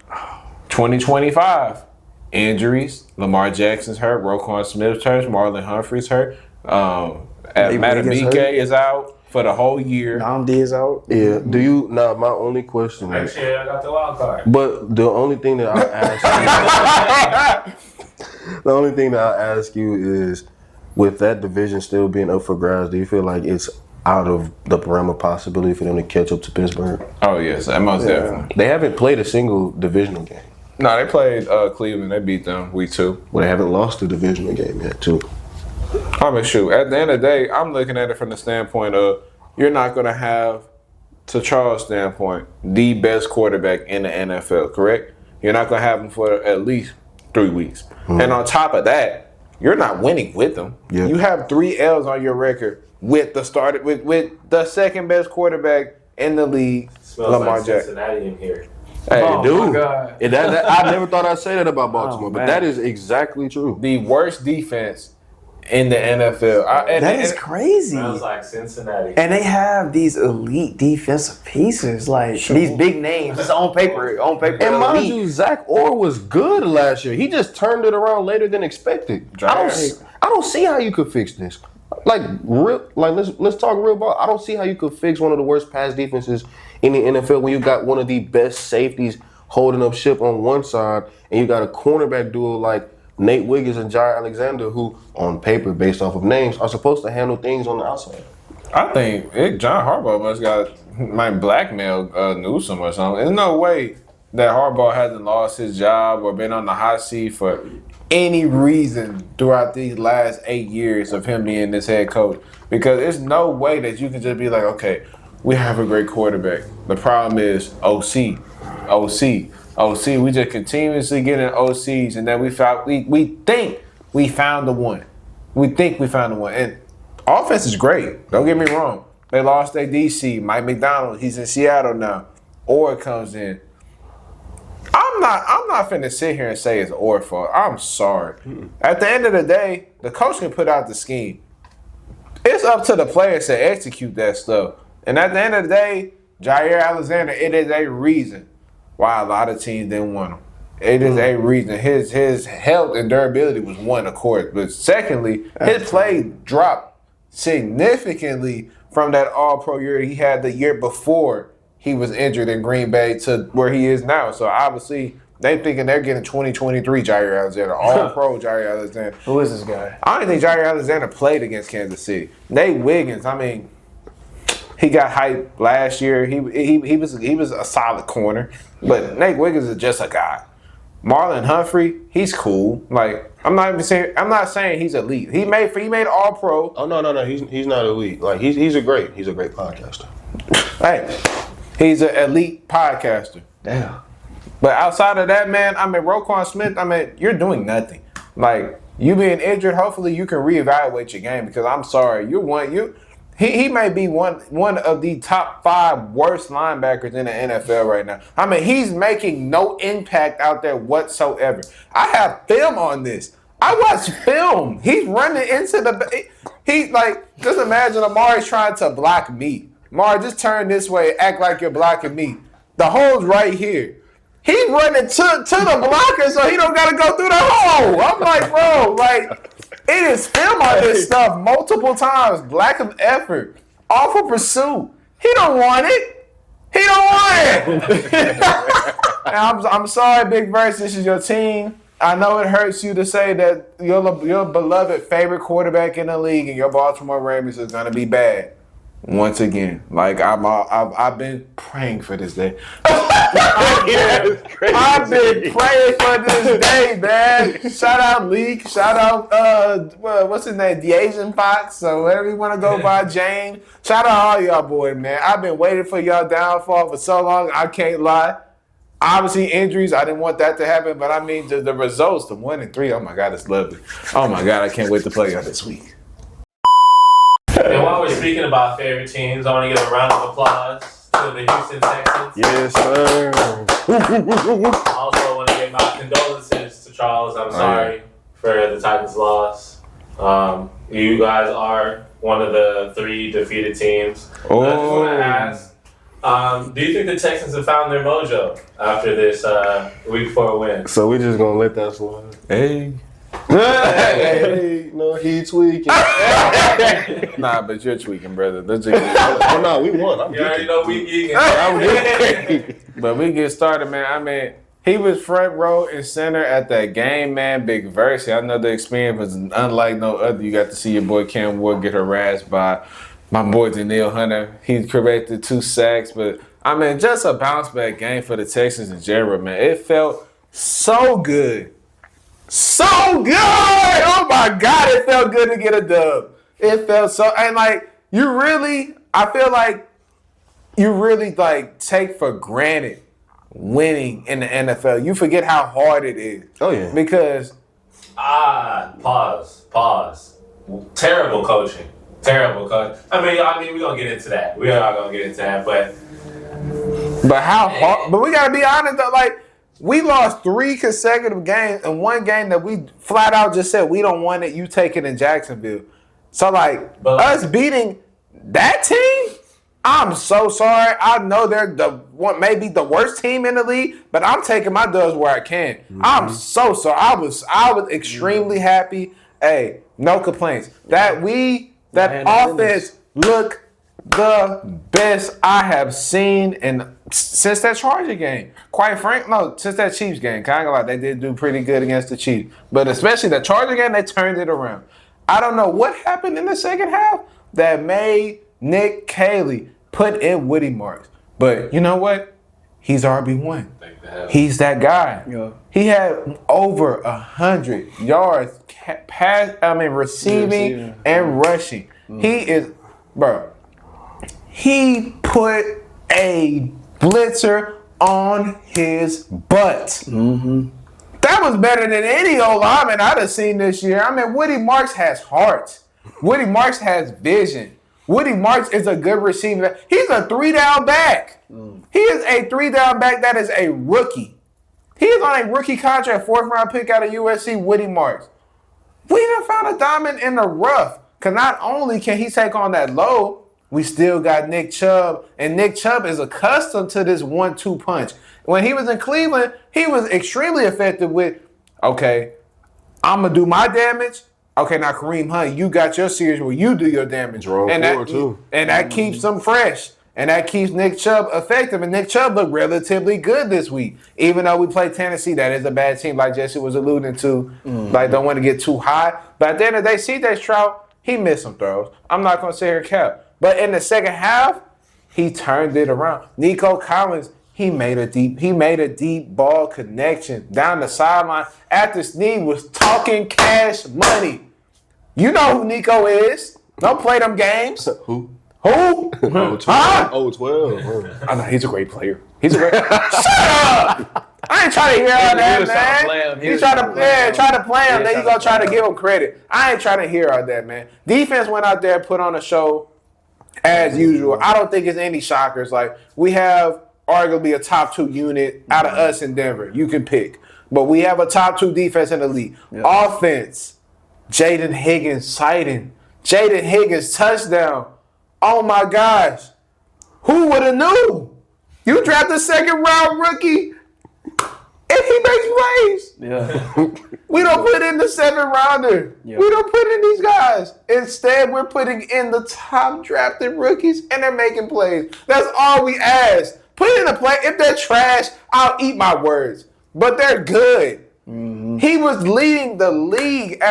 2025, injuries. Lamar Jackson's hurt. Roquan Smith's hurt. Marlon Humphrey's hurt. Matabike is out for the whole year. Namdi is out. Yeah. Do you now? My only question is, Next year, I got the wild card. but the only thing that I ask you, the only thing that I ask you is, with that division still being up for grabs, do you feel like it's out of the realm of possibility for them to catch up to Pittsburgh? Oh yes, most definitely. They haven't played a single divisional game. No, they played Cleveland. They beat them week 2. Well, they haven't lost a divisional game yet, too. I mean, shoot. At the end of the day, I'm looking at it from the standpoint of you're not going to have, to Charles' standpoint, the best quarterback in the NFL, correct? You're not going to have him for at least 3 weeks. Mm-hmm. And on top of that, you're not winning with them. Yeah. You have 3 L's on your record with the with the second best quarterback in the league, Smells Lamar like Jackson. Cincinnati in here. Hey, Oh, dude. my God. I never thought I'd say that about Baltimore, Oh, but man. that is exactly true. The worst defense in the NFL. That is crazy. Smells like Cincinnati. And they have these elite defensive pieces, like these big names. It's on paper. And mind you, Zach Orr was good last year. He just turned it around later than expected. I don't see how you could fix this. Let's talk real ball. I don't see how you could fix one of the worst pass defenses in the NFL when you got one of the best safeties holding up ship on one side, and you got a cornerback duo like Nate Wiggins and Jair Alexander, who, on paper, based off of names, are supposed to handle things on the outside. I think John Harbaugh might blackmail Newsom or something. There's no way that Harbaugh hasn't lost his job or been on the hot seat for any reason throughout these last 8 years of him being this head coach. Because there's no way that you can just be like, okay, we have a great quarterback. The problem is OC. We just continuously getting OCs, and then we think we found the one. And offense is great. Don't get me wrong. They lost their DC, Mike McDonald. He's in Seattle now. Orr comes in. I'm not finna sit here and say it's Orr's fault. I'm sorry. At the end of the day, the coach can put out the scheme. It's up to the players to execute that stuff. And at the end of the day, Jair Alexander, it is a reason why a lot of teams didn't want him. It is a reason. His health and durability was one, of course. But secondly, his play dropped significantly from that all-pro year he had the year before he was injured in Green Bay to where he is now. So obviously, they thinking they're getting 2023 Jair Alexander, all-pro Jair Alexander. Who is this guy? I don't think Jair Alexander played against Kansas City. Nate Wiggins, he got hyped last year. He was a solid corner, but Nate Wiggins is just a guy. Marlon Humphrey, he's cool. Like I'm not saying he's elite. He made all pro. Oh no, he's not elite. Like he's a great podcaster. Hey, he's an elite podcaster. Damn. But outside of that, man, Roquan Smith, you're doing nothing. Like you being injured, hopefully you can reevaluate your game because I'm sorry, He may be one of the top 5 worst linebackers in the NFL right now. He's making no impact out there whatsoever. I have film on this. I watched film. He's running into just imagine Amari's trying to block me. Amari, just turn this way, act like you're blocking me. The hole's right here. He's running to the blocker so he don't got to go through the hole. I'm like, bro, it is film on this stuff multiple times. Lack of effort. Awful pursuit. He don't want it. I'm sorry, Big Verse. This is your team. I know it hurts you to say that your beloved favorite quarterback in the league and your Baltimore Ravens is going to be bad. Once again, I've been praying for this day. I've been praying for this day, man. Shout out Leak. Shout out what's his name? The Asian Fox. So whatever you want to go by, Jane. Shout out all y'all boys, man. I've been waiting for y'all downfall for so long. I can't lie. Obviously, injuries, I didn't want that to happen, but I mean, the results, the 1-3, oh my God, it's lovely. Oh my God, I can't wait to play y'all this week. And while we're speaking about favorite teams, I want to give a round of applause to the Houston Texans. Yes, sir. I also want to give my condolences to Charles. I'm sorry for the Titans' loss. You guys are one of the 3 defeated teams. I just want to ask, do you think the Texans have found their mojo after this Week 4 win? So we just gonna let that slide. Hey. Hey, no, he tweaking. Nah, but you're tweaking, brother. Oh no, we won. You already know we geeking. But we get started, man. I mean, he was front row and center at that game, man. Big verse. I know the experience was unlike no other. You got to see your boy Cam Ward get harassed by my boy Daniil Hunter. He corrected 2 sacks, but I mean, just a bounce back game for the Texans in general, man. It felt so good. So good! Oh my God, it felt good to get a dub. It felt so, and like, I feel like you really like take for granted winning in the NFL. You forget how hard it is. Oh yeah. Because Pause. Terrible coaching. I mean, we're gonna get into that. We are gonna get into that, but how hard? But we gotta be honest though. Like, we lost 3 consecutive games, and one game that we flat out just said we don't want it. You take it in Jacksonville. So like us beating that team, I'm so sorry. I know they're maybe the worst team in the league, but I'm taking my dubs where I can. Mm-hmm. I'm so sorry. I was extremely happy. Hey, no complaints. That offense looked the best I have seen since that Charger game. Since that Chiefs game. Kind of like they did do pretty good against the Chiefs. But especially the Charger game, they turned it around. I don't know what happened in the second half that made Nick Caley put in Woody Marks. But you know what? He's RB1. He's that guy. Yeah. He had over 100 yards receiving and rushing. He put a blitzer on his butt. Mm-hmm. That was better than any old lineman I'd have seen this year. I mean, Woody Marks has heart. Woody Marks has vision. Woody Marks is a good receiver. He's a 3-down back. He is a 3-down back that is a rookie. He is on a rookie contract, 4th-round pick out of USC, Woody Marks. We done found a diamond in the rough. Because not only can he take on that low, we still got Nick Chubb. And Nick Chubb is accustomed to this 1-2 punch. When he was in Cleveland, he was extremely effective with, okay, I'm going to do my damage. Okay, now Kareem Hunt, you got your series where you do your damage. And that keeps them fresh. And that keeps Nick Chubb effective. And Nick Chubb looked relatively good this week. Even though we played Tennessee, that is a bad team like Jesse was alluding to. Like, don't want to get too high. But at the end of the day, CJ Stroud, he missed some throws. I'm not going to say here cap. But in the second half, he turned it around. Nico Collins, he made a deep ball connection down the sideline after Snead was talking cash money. You know who Nico is. Don't play them games. Who? Oh, 12. Oh, 12. I know, he's a great player. Shut up! I ain't trying to hear all that, man. He's trying to play him. Then you gonna try to give him credit. I ain't trying to hear all that, man. Defense went out there, put on a show as usual. I don't think it's any shockers. Like, we have arguably a top 2 unit out of us in Denver. You can pick. But we have a top 2 defense in the league. Yeah. Offense, Jaden Higgins sighting. Jaden Higgins touchdown. Oh my gosh. Who would have knew? You draft a 2nd-round rookie and he makes plays. Yeah. We don't put in the 7th-rounder. Yeah. We don't put in these guys. Instead, we're putting in the top drafted rookies and they're making plays. That's all we ask. Put in a play. If they're trash, I'll eat my words. But they're good. Mm-hmm. He was leading the league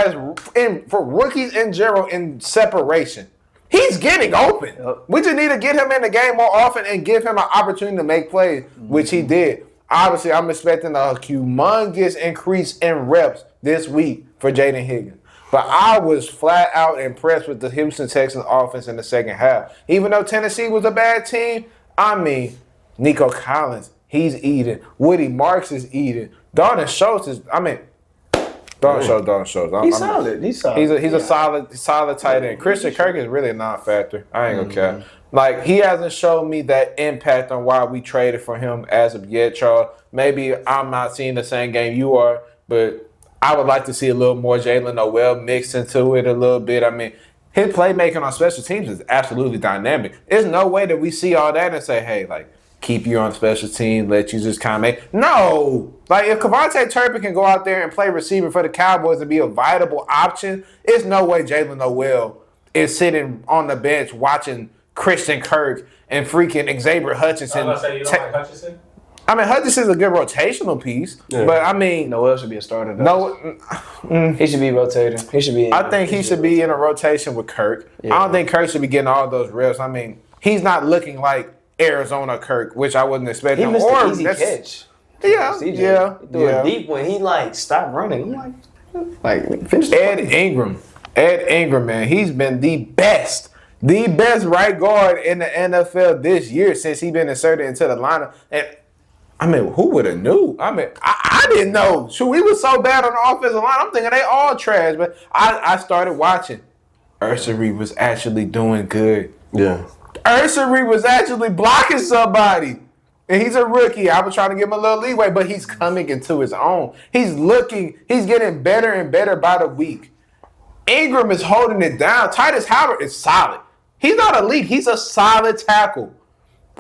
for rookies in general in separation. He's getting open. Yep. We just need to get him in the game more often and give him an opportunity to make plays, which he did. Obviously, I'm expecting a humongous increase in reps this week for Jaden Higgins. But I was flat out impressed with the Houston Texans offense in the second half. Even though Tennessee was a bad team, I mean, Nico Collins, he's eating. Woody Marks is eating. Dalton Schultz is, Dalton Schultz. He's solid. He's solid. He's a solid tight end. Christian Kirk is really a non-factor. I ain't gonna care. Like, he hasn't shown me that impact on why we traded for him as of yet, Charles. Maybe I'm not seeing the same game you are, but I would like to see a little more Jalen Noel mixed into it a little bit. I mean, his playmaking on special teams is absolutely dynamic. There's no way that we see all that and say, hey, like, keep you on special teams, let you just kind of make. No! Like, if Kevontae Turpin can go out there and play receiver for the Cowboys and be a viable option, there's no way Jalen Noel is sitting on the bench watching Christian Kirk and freaking Xavier Hutchinson. I was going to say, you don't like Hutchinson? I mean, Hutchinson's a good rotational piece, but I mean, Noel should be a starter. He should be rotating. He should be. I think he should be in a rotation with Kirk. Yeah. I don't think Kirk should be getting all those reps. I mean, he's not looking like Arizona Kirk, which I wasn't expecting. He missed an easy catch. Yeah. He threw a deep one. He stopped running. I'm like finish. Ed Ingram, man, he's been the best right guard in the NFL this year since he's been inserted into the lineup. And I mean, who would have knew? I mean, I didn't know. So we were so bad on the offensive line. I'm thinking they all trash, but I started watching. Ursery was actually doing good. Yeah. Ursery was actually blocking somebody. And he's a rookie. I was trying to give him a little leeway, but he's coming into his own. He's getting better and better by the week. Ingram is holding it down. Titus Howard is solid. He's not elite. He's a solid tackle.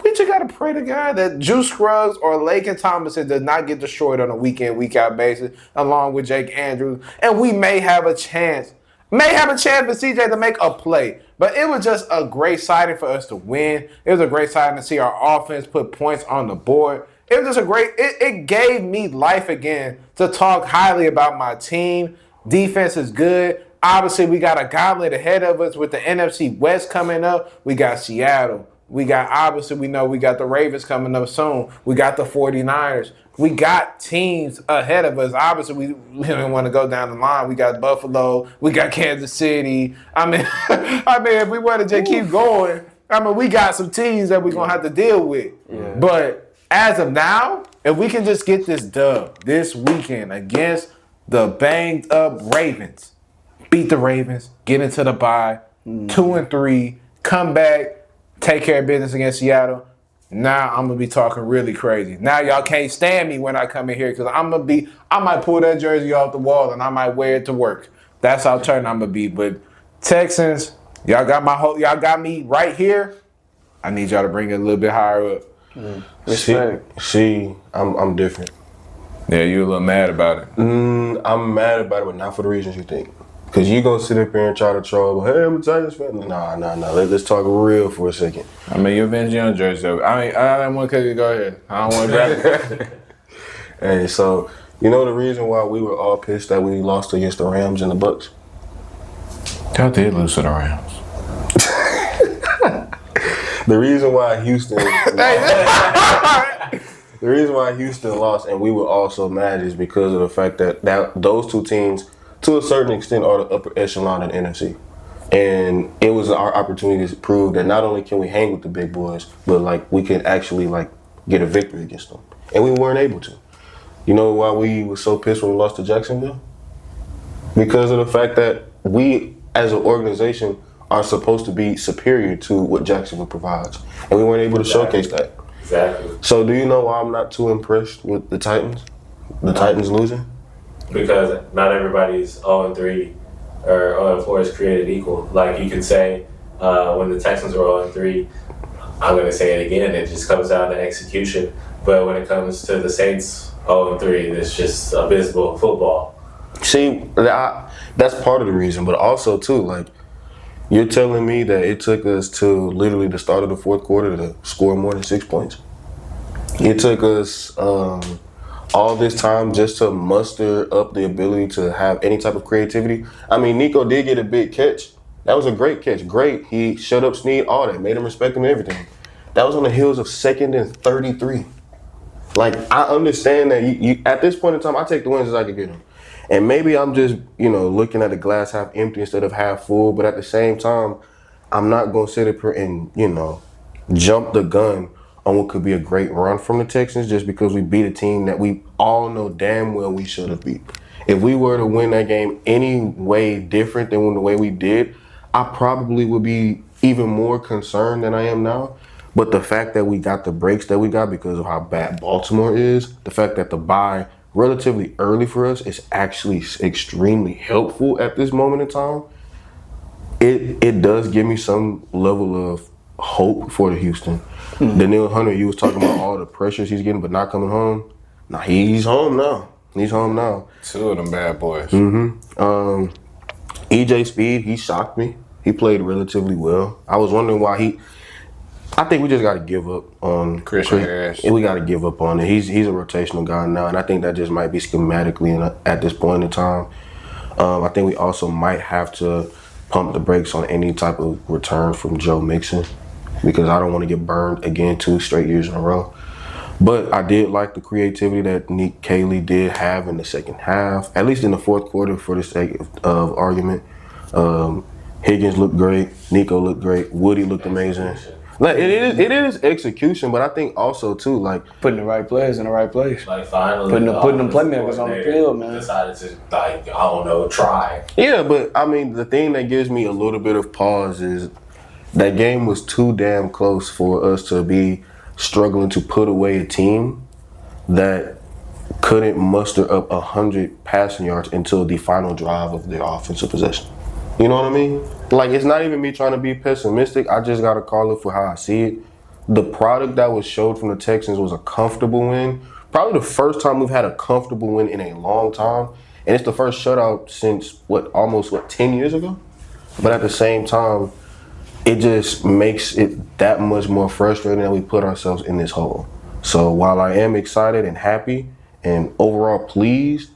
We just got to pray to God that Juice Scruggs or Lakin Tomlinson does not get destroyed on a week-in, week-out basis, along with Jake Andrews. And we may have a chance for CJ to make a play. But it was just a great sighting for us to win. It was a great sighting to see our offense put points on the board. It was just it gave me life again to talk highly about my team. Defense is good. Obviously, we got a gauntlet ahead of us with the NFC West coming up. We got Seattle. We got the Ravens coming up soon. We got the 49ers. We got teams ahead of us. Obviously, we don't want to go down the line. We got Buffalo. We got Kansas City. I mean, if we want to just keep going, we got some teams that we're going to have to deal with. Yeah. But as of now, if we can just get this dub this weekend against the banged up Ravens, beat the Ravens, get into the bye, 2-3, come back, take care of business against Seattle. Now I'm gonna be talking really crazy. Now y'all can't stand me when I come in here because I might pull that jersey off the wall and I might wear it to work. That's how turn I'm gonna be. But Texans, y'all got me right here. I need y'all to bring it a little bit higher up. See, I'm different. Yeah, you a little mad about it. I'm mad about it, but not for the reasons you think. Because you going to sit up here and try to troll, hey, I'm a Titans fan. Nah. Let's talk real for a second. I mean, you're avenging on jersey. I don't want to go ahead. I don't want to grab it. Hey, so, you know the reason why we were all pissed that we lost against the Rams and the Bucks? Y'all did lose to the Rams. The reason why Houston lost and we were all so mad is because of the fact that those two teams, to a certain extent, are the upper echelon of the NFC. And it was our opportunity to prove that not only can we hang with the big boys, but we can actually get a victory against them. And we weren't able to. You know why we were so pissed when we lost to Jacksonville? Because of the fact that we, as an organization, are supposed to be superior to what Jacksonville provides. And we weren't able to showcase that. Exactly. So do you know why I'm not too impressed with the Titans? The Titans losing? Because not everybody's 0-3 or 0-4 is created equal. Like you can say, when the Texans were 0-3, I'm going to say it again, it just comes down to execution. But when it comes to the Saints 0-3, it's just abysmal football. See, that's part of the reason, but also too, you're telling me that it took us to literally the start of the fourth quarter to score more than 6 points. It took us all this time just to muster up the ability to have any type of creativity. I mean, Nico did get a big catch. That was a great catch. Great. He shut up Snead, all that. Made him respect him and everything. That was on the heels of 2nd and 33. I understand that you at this point in time, I take the wins as I can get them. And maybe I'm just, looking at the glass half empty instead of half full. But at the same time, I'm not going to sit up here and, jump the gun on what could be a great run from the Texans just because we beat a team that we all know damn well we should have beat. If we were to win that game any way different than the way we did, I probably would be even more concerned than I am now. But the fact that we got the breaks that we got because of how bad Baltimore is, the fact that the bye relatively early for us is actually extremely helpful at this moment in time, it does give me some level of hope for the Houston. Daniil Hunter, you was talking about all the pressures he's getting but not coming home. Nah, he's home now. He's home now. 2 of them bad boys. EJ Speed, he shocked me. He played relatively well. I was wondering why I think we just got to give up on Christian Harris. We got to give up on it. He's a rotational guy now, and I think that just might be schematically at this point in time. I think we also might have to pump the brakes on any type of return from Joe Mixon because I don't want to get burned again 2 straight years in a row. But I did like the creativity that Nick Caley did have in the second half, at least in the fourth quarter for the sake of argument. Higgins looked great. Nico looked great. Woody looked amazing. Like it is execution, but I think also too like putting the right players in the right place. Like finally, putting them playmakers on the field, man. Decided to I don't know, try. Yeah, but I mean the thing that gives me a little bit of pause is that game was too damn close for us to be struggling to put away a team that couldn't muster up 100 passing yards until the final drive of their offensive possession. You know what I mean? Like, it's not even me trying to be pessimistic. I just got to call it for how I see it. The product that was showed from the Texans was a comfortable win. Probably the first time we've had a comfortable win in a long time. And it's the first shutout since, almost 10 years ago? But at the same time, it just makes it that much more frustrating that we put ourselves in this hole. So while I am excited and happy and overall pleased,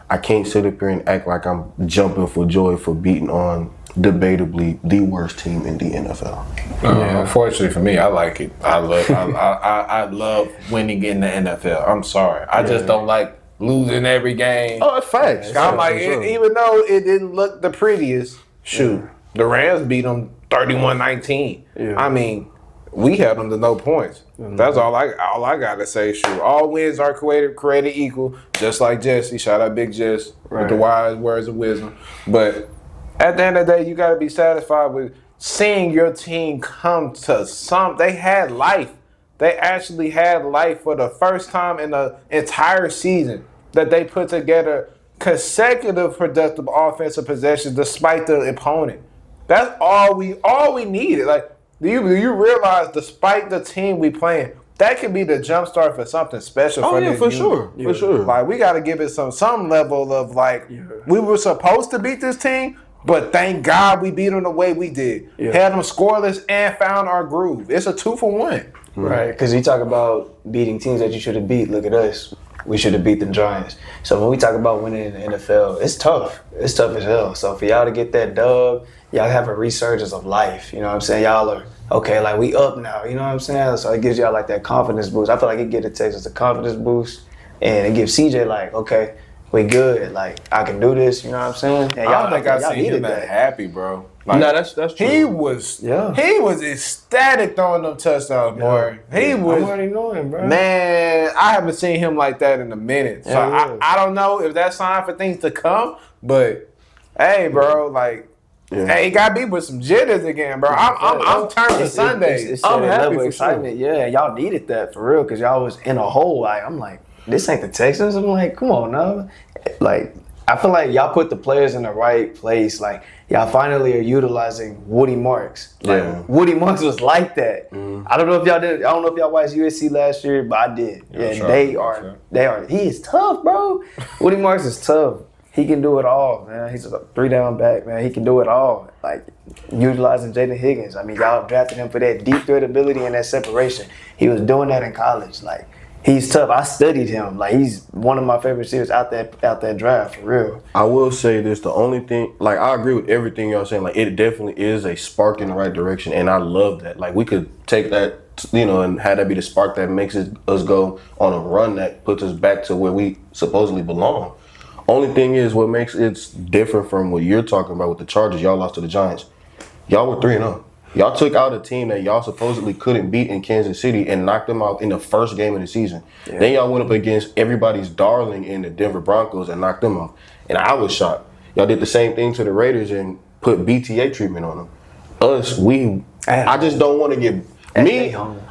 I can't sit up here and act like I'm jumping for joy for beating on debatably the worst team in the NFL. Unfortunately for me, I like it. I love winning in the NFL. I'm sorry. I just don't like losing every game. Oh, it's facts. I'm like, even though it didn't look the prettiest, the Rams beat them 31-19. Yeah. I mean, we held them to no points. That's all I gotta say. Shoot, all wins are created equal, just like Jesse. Shout out Big Jess with the wise words of wisdom. But at the end of the day, you gotta be satisfied with seeing your team come to some. They had life. They actually had life for the first time in the entire season that they put together consecutive productive offensive possessions despite the opponent. That's all we needed. Like, do you realize, despite the team we playing, that could be the jump start for something special. For this unit. For sure. Like, we got to give it some level of we were supposed to beat this team, but thank God we beat them the way we did. Yeah. Had them scoreless and found our groove. It's a 2-for-1. Right, because you talk about beating teams that you should have beat. Look at us. We should have beat the Giants. So when we talk about winning in the NFL, it's tough. It's tough as hell. So for y'all to get that dub, y'all have a resurgence of life. You know what I'm saying? Y'all are, okay, like we up now. You know what I'm saying? So it gives y'all like that confidence boost. I feel like it gives the Texans a confidence boost. And it gives CJ like, okay, we good. Like, I can do this. You know what I'm saying? And I don't think I've seen him that happy, bro. Like, no, that's true. He was ecstatic throwing them touchdowns, boy. He was. I'm already knowing, bro. Man, I haven't seen him like that in a minute. So I don't know if that's sign for things to come, but hey, bro, like, hey, he got beat with some jitters again, bro. I'm turned to Sunday. I'm happy for excitement. Sure. Yeah, y'all needed that for real because y'all was in a hole. Like, I'm like, this ain't the Texans. I'm like, come on now. Like, I feel like y'all put the players in the right place. Like, y'all finally are utilizing Woody Marks. Like, Woody Marks was like that. I don't know if y'all did. I don't know if y'all watched USC last year, but I did. They are. He is tough, bro. Woody Marks is tough. He can do it all, man. He's a 3-down back, man. He can do it all. Like, utilizing Jaden Higgins. I mean, y'all drafted him for that deep threat ability and that separation. He was doing that in college. Like, he's tough. I studied him. Like, he's one of my favorite receivers out that draft, for real. I will say this, the only thing, like, I agree with everything y'all saying. Like, it definitely is a spark in the right direction, and I love that. Like, we could take that, and have that be the spark that makes us go on a run that puts us back to where we supposedly belong. Only thing is, what makes it different from what you're talking about with the Chargers, y'all lost to the Giants. Y'all were 3-0. Y'all took out a team that y'all supposedly couldn't beat in Kansas City and knocked them out in the first game of the season. Yeah. Then y'all went up against everybody's darling in the Denver Broncos and knocked them out. And I was shocked. Y'all did the same thing to the Raiders and put BTA treatment on them. I just don't want to get I'm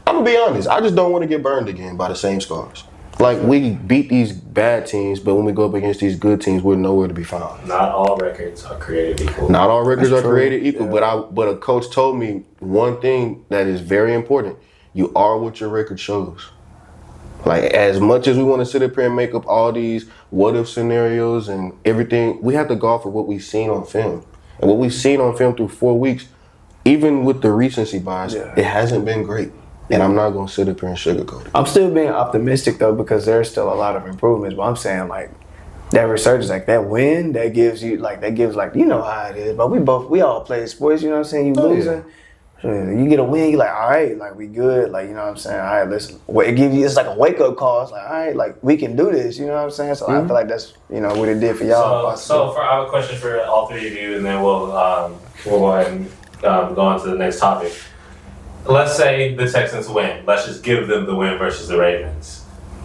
gonna be honest. I just don't want to get burned again by the same scars. Like, we beat these bad teams, but when we go up against these good teams, we're nowhere to be found. Not all records are created equal. Not all records are created equal, but a coach told me one thing that is very important. You are what your record shows. Like, as much as we want to sit up here and make up all these what-if scenarios and everything, we have to go off of what we've seen on film. And what we've seen on film through 4 weeks, even with the recency bias, it hasn't been great. And I'm not going to sit up here and sugarcoat it. I'm still being optimistic, though, because there's still a lot of improvements. But I'm saying, like, that resurgence, like, that win, that gives, you know how it is. But we all play sports, you know what I'm saying? You losing. You get a win, you're like, all right, like, we good. Like, you know what I'm saying? All right, listen. It's like a wake-up call. It's like, all right, like, we can do this, you know what I'm saying? So I feel like that's, what it did for y'all. So I have a question for all three of you, and then we'll go ahead and go on to the next topic. Let's say the Texans win. Let's just give them the win versus the Ravens.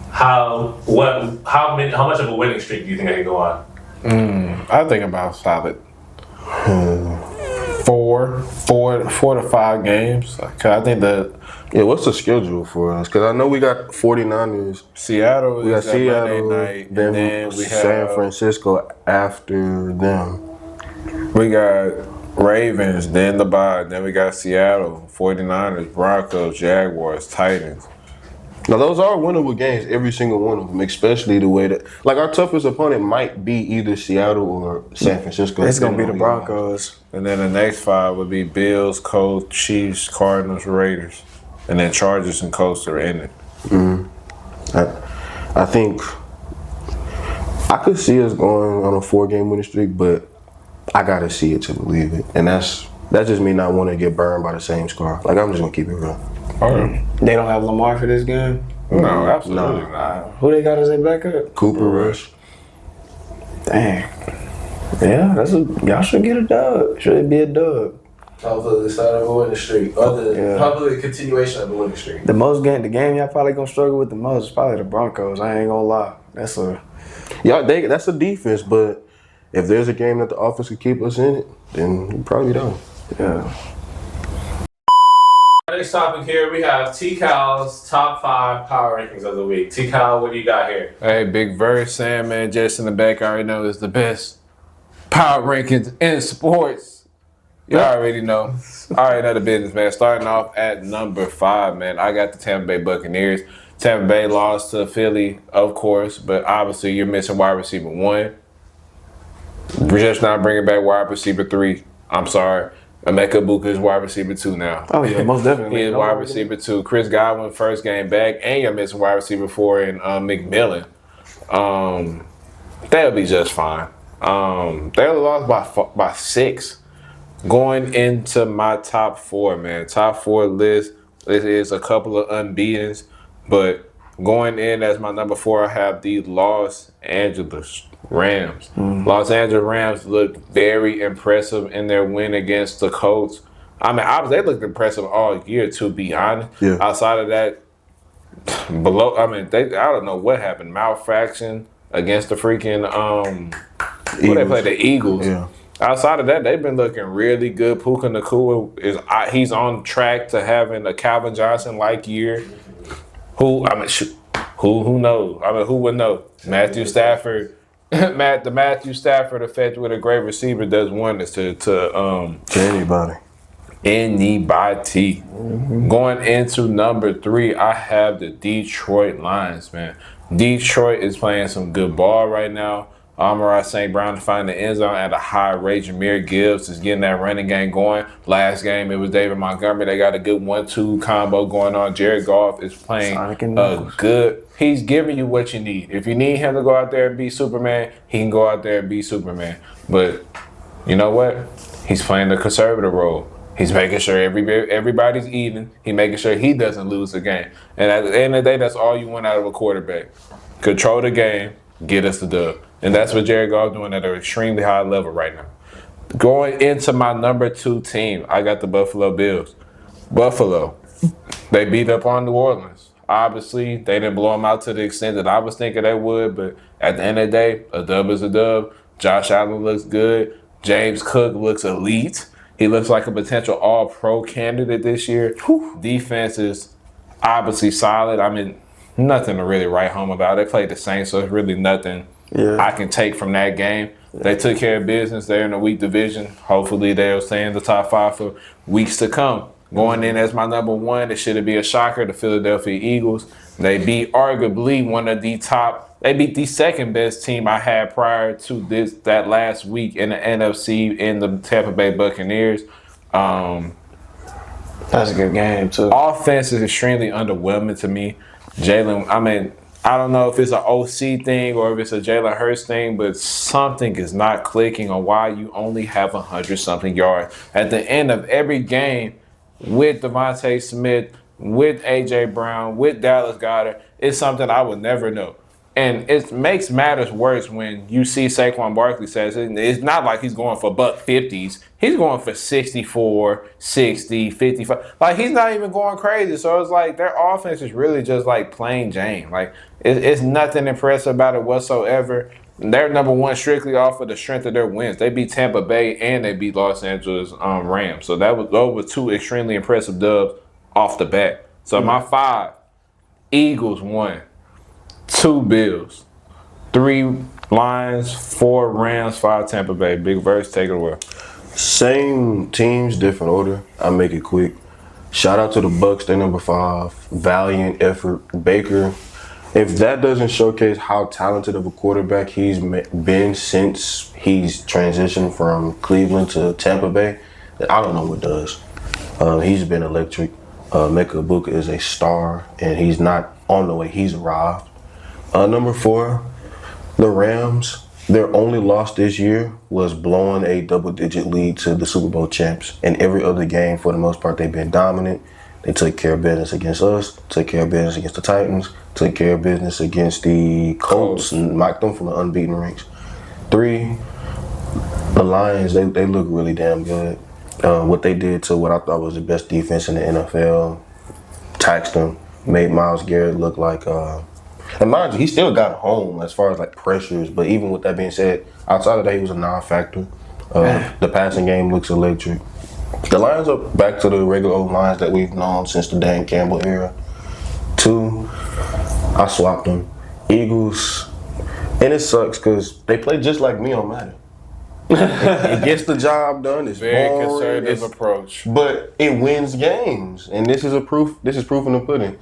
How much of a winning streak do you think they can go on? I think about solid 4 to 5 games. Cause I think what's the schedule for us? Because I know we got 49ers. Seattle. We got Seattle, Monday night, then we have San Francisco after them. We got Ravens, then the bye, then we got Seattle, 49ers, Broncos, Jaguars, Titans. Now, those are winnable games, every single one of them, especially the way that, like, our toughest opponent might be either Seattle or San Francisco. It's going to be the Broncos. And then the next 5 would be Bills, Colts, Chiefs, Cardinals, Raiders. And then Chargers and Colts are in it. I think I could see us going on a 4-game winning streak, but I gotta see it to believe it, and that's just me not wanting to get burned by the same scar. Like, I'm just gonna keep it real. They don't have Lamar for this game? No, absolutely not. Who they got as their backup? Cooper Rush. Dang. Yeah, y'all should get a dub. Should it be a dub? Hopefully the start of a winning streak, or hopefully the continuation of a winning streak. The game y'all probably gonna struggle with the most is probably the Broncos. I ain't gonna lie. That's a defense, but if there's a game that the offense could keep us in it, then we probably don't. Yeah. Next topic here, we have T-Cal's top 5 power rankings of the week. T-Cal, what do you got here? Hey, Big Verse, Sandman, Jess in the back. I already know is the best power rankings in sports. You already know. I already know the business, man. Starting off at number 5, man. I got the Tampa Bay Buccaneers. Tampa Bay lost to Philly, of course, but obviously you're missing wide receiver 1. We're just not bringing back wide receiver 3. I'm sorry. Emeka Buka is wide receiver 2 now. Oh, yeah, most definitely. He is wide receiver 2. Chris Godwin, first game back, and you're missing wide receiver 4 in McMillan. They'll be just fine. They lost by 6. Going into my top 4, man. Top 4 list. It is a couple of unbeatens, but going in as my number 4, I have the Los Angeles Rams. Los Angeles Rams looked very impressive in their win against the Colts. I mean, obviously, they looked impressive all year, to be honest. Yeah. Outside of that, I don't know what happened. Malfaction against the freaking, they played the Eagles. Yeah. Outside of that, they've been looking really good. Puka Nacua he's on track to having a Calvin Johnson-like year. Who knows? I mean, who would know? Matthew Stafford. The Matthew Stafford effect with a great receiver does wonders to anybody. Going into number 3, I have the Detroit Lions, man. Detroit is playing some good ball right now. Amon-Ra St. Brown to find the end zone at a high rate. Jameer Gibbs is getting that running game going. Last game, it was David Montgomery. They got a good 1-2 combo going on. Jared Goff is playing he's giving you what you need. If you need him to go out there and be Superman, he can go out there and be Superman. But you know what? He's playing the conservative role. He's making sure everybody's eating. He's making sure he doesn't lose the game. And at the end of the day, that's all you want out of a quarterback. Control the game, get us the dub. And that's what Jared Goff doing at an extremely high level right now. Going into my number 2 team, I got the Buffalo Bills. Buffalo, they beat up on New Orleans. Obviously, they didn't blow them out to the extent that I was thinking they would, but at the end of the day, a dub is a dub. Josh Allen looks good. James Cook looks elite. He looks like a potential all-pro candidate this year. Defense is obviously solid. I mean, nothing to really write home about. They played the Saints, so it's really nothing I can take from that game. They took care of business. They're in a weak division. Hopefully, they'll stay in the top 5 for weeks to come. Going in as my number 1, it shouldn't be a shocker, the Philadelphia Eagles. They beat arguably one of the top. They beat the second best team I had prior to that last week in the NFC in the Tampa Bay Buccaneers. That's a good game too. Offense is extremely underwhelming to me. Jalen, I mean, I don't know if it's an OC thing or if it's a Jalen Hurts thing, but something is not clicking on why you only have 100-something yards. At the end of every game with Devontae Smith, with A.J. Brown, with Dallas Goedert, it's something I would never know. And it makes matters worse when you see Saquon Barkley says it's not like he's going for $150s. He's going for 64, 60, 55. Like, he's not even going crazy. So it's like their offense is really just like plain Jane. Like, it's nothing impressive about it whatsoever. They're number 1 strictly off of the strength of their wins. They beat Tampa Bay and they beat Los Angeles Rams. So those were 2 extremely impressive dubs off the bat. So my 5, Eagles 1. 2 Bills, 3 Lions, 4 Rams, 5 Tampa Bay. Big Verse, take it away. Same teams, different order. I'll make it quick. Shout out to the Bucks, they're number 5. Valiant effort, Baker. If that doesn't showcase how talented of a quarterback he's been since he's transitioned from Cleveland to Tampa Bay, I don't know what does. He's been electric. Mecca Book is a star, and he's not on the way. He's arrived. Number 4, the Rams. Their only loss this year was blowing a double-digit lead to the Super Bowl champs. In every other game, for the most part, they've been dominant. They took care of business against us, took care of business against the Titans, took care of business against the Colts, and knocked them from the unbeaten ranks. 3, the Lions, they look really damn good. What they did to what I thought was the best defense in the NFL, taxed them, made Myles Garrett look like... And mind you, he still got home as far as like pressures, but even with that being said, outside of that, he was a non-factor. The passing game looks electric. The Lions are back to the regular old Lions that we've known since the Dan Campbell era. 2, I swapped them. Eagles, and it sucks because they play just like me on Madden. It gets the job done. It's very boring, conservative approach, but it wins games, and this is proof in the pudding.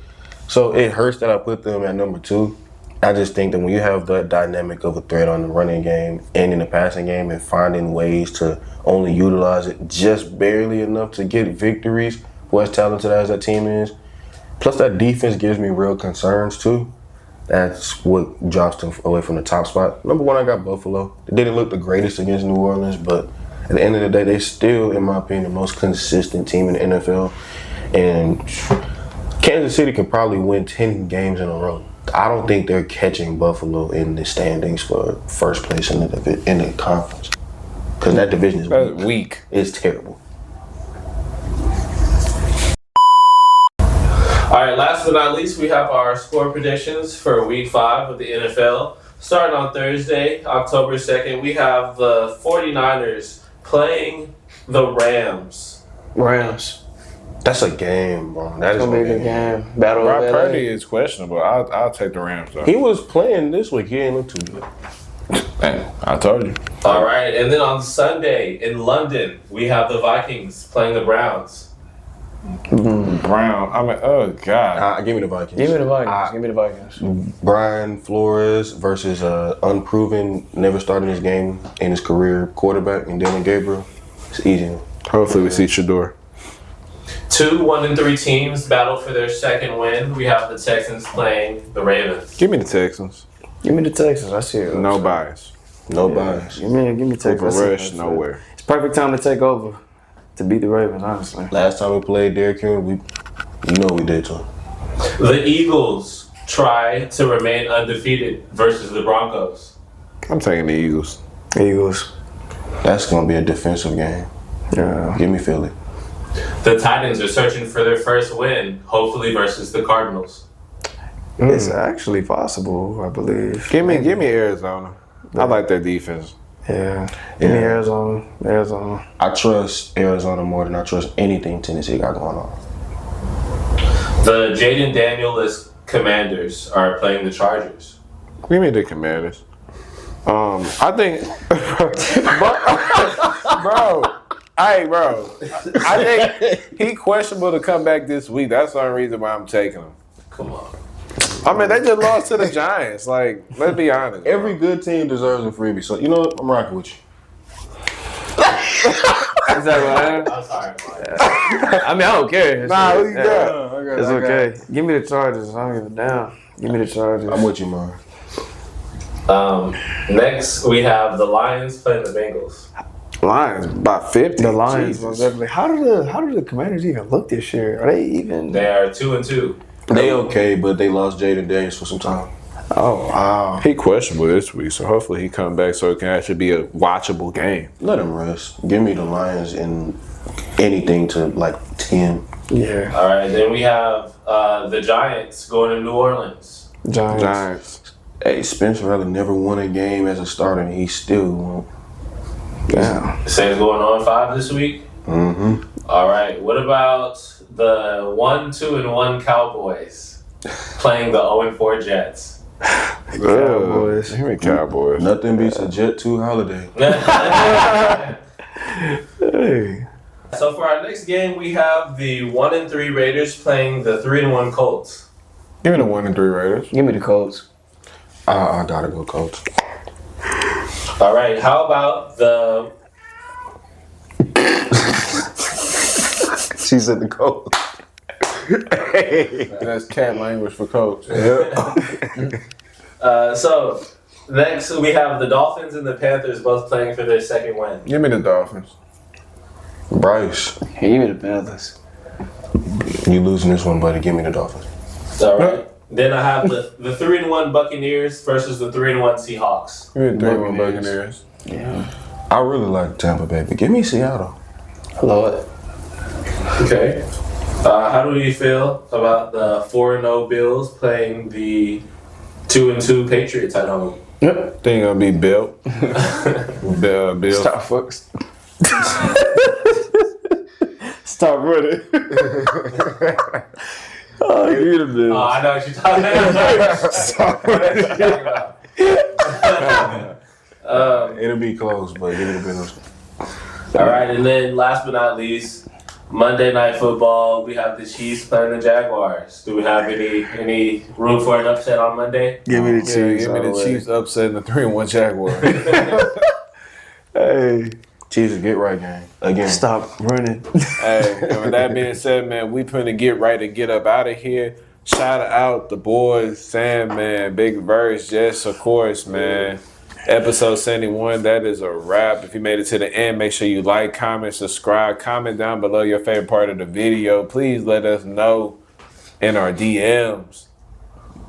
So it hurts that I put them at number 2. I just think that when you have that dynamic of a threat on the running game and in the passing game and finding ways to only utilize it just barely enough to get victories for as talented as that team is, plus that defense gives me real concerns too. That's what drops them away from the top spot. Number 1, I got Buffalo. They didn't look the greatest against New Orleans, but at the end of the day, they still, in my opinion, the most consistent team in the NFL. And Kansas City can probably win 10 games in a row. I don't think they're catching Buffalo in the standings for first place in the conference. Because that division is weak. It's terrible. All right, last but not least, we have our score predictions for Week 5 of the NFL. Starting on Thursday, October 2nd, we have the 49ers playing the Rams. Rams. That's a game, bro. That is gonna be a good game. Battle Brock of LA. Purdy is questionable. I'll take the Rams, though. He was playing this week. He didn't look too good. Man, I told you. All right, and then on Sunday in London, we have the Vikings playing the Browns. Brown. I mean, oh, God. Give me the Vikings. Give me the Vikings. Give me the Vikings. Brian Flores versus unproven, never started his game in his career quarterback in Dylan Gabriel. It's easy. Hopefully we see Shador. 2 1-3 teams battle for their second win. We have the Texans playing the Ravens. Give me the Texans. Give me the Texans. I see it. No bias. No bias. Give me Texans. Rush nowhere. It's perfect time to take over to beat the Ravens, honestly. Last time we played Derrick Henry, you know what we did to him. The Eagles try to remain undefeated versus the Broncos. I'm taking the Eagles. Eagles. That's gonna be a defensive game. Yeah. Give me Philly. The Titans are searching for their first win, hopefully versus the Cardinals. It's actually possible, I believe. Give me Arizona. I like their defense. Yeah. Give me Arizona. I trust Arizona more than I trust anything Tennessee got going on. The Jaden Daniels Commanders are playing the Chargers. Give me the Commanders. I think, bro. Hey, bro. I think he questionable to come back this week. That's the only reason why I'm taking him. Come on. I mean, they just lost to the Giants. Like, let's be honest. Every good team deserves a freebie. So you know what? I'm rocking with you. Is that right? I'm sorry. I mean, I don't care. Nah, Shit. who you got? It's okay. Give me the Chargers. I don't give a damn. Give me the Chargers. I'm with you, man. Next, we have the Lions playing the Bengals. Lions, about 50. The Lions, Jesus. most definitely. How do the Commanders even look this year? Are they even? They are 2-2. They okay, but they lost Jaden Daniels for some time. Oh wow. He questionable this week, so hopefully he come back so it can actually be a watchable game. Let him rest. Give me the Lions in anything to like 10. Yeah. All right, then we have the Giants going to New Orleans. Giants. Hey, Spencer Rattler never won a game as a starter, and he still won. Damn. Saints going on 5 this week. Mm-hmm. All right, what about the 1-2-1 Cowboys playing the 0-4 Jets? Cowboys. Give me Cowboys. Nothing beats a Jet 2 holiday. Hey. So for our next game, we have the 1-3 Raiders playing the 3-1 Colts. Give me the 1-3 Raiders. Give me the Colts. I gotta go Colts. All right, how about the... She said the Colts. That's cat language for coach. So next, we have the Dolphins and the Panthers both playing for their second win. Give me the Dolphins. Bryce, Hey, give me the Panthers. you losing this one, buddy. Give me the Dolphins. All right. Then I have the 3-1 Buccaneers versus the 3-1 Seahawks. Give me the 3-1 Buccaneers. Yeah. I really like Tampa Bay, but give me Seattle. I love it. Okay. How do you feel about the 4-0 Bills playing the 2-2 Patriots at home? Yep. Thing gonna be built. Bill. Stop, folks. Stop running. Oh, you the Bills. Oh, I know what you're talking about. It'll be close, but give me the Bills. All right, and then last but not least, Monday Night Football. We have the Chiefs playing the Jaguars. Do we have any room for an upset on Monday? Give me the Chiefs. Give me the Chiefs upsetting the 3-1 Jaguars. Hey. Chiefs get right game again. Stop running. Hey, and with that being said, man, we putting to get right and get up out of here. Shout out the boys, Sam, man, Big Verse, Jess, of course, man. Episode 71, that is a wrap. If you made it to the end, make sure you like, comment, subscribe. Comment down below your favorite part of the video. Please let us know in our DMs,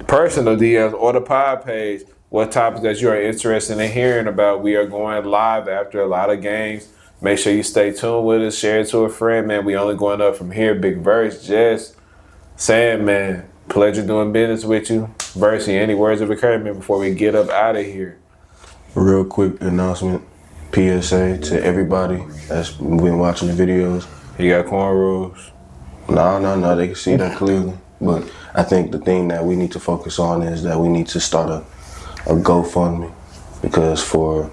personal DMs, or the pod page, what topics that you are interested in hearing about. We are going live after a lot of games. Make sure you stay tuned with us. Share it to a friend, man. We only going up from here. Big Verse, Jess, Sam, man. Pleasure doing business with you. Verse, any words of encouragement before we get up out of here? Real quick announcement, PSA to everybody that's been watching the videos. You got cornrows? No, they can see that clearly. But I think the thing that we need to focus on is that we need to start a GoFundMe, because for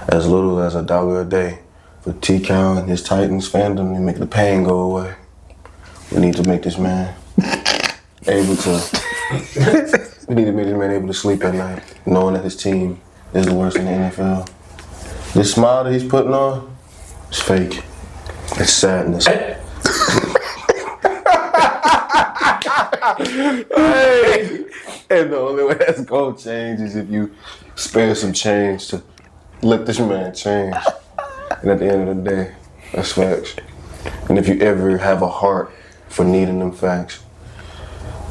as little as $1 a day, for T-Cow and his Titans fandom to make the pain go away, we need to make this man able to. We need to make this man able to sleep at night, knowing that his team is the worst in the NFL. This smile that he's putting on, it's fake. It's sadness. Hey. And the only way that's gonna change is if you spare some change to let this man change. And at the end of the day, that's facts. And if you ever have a heart for needing them facts,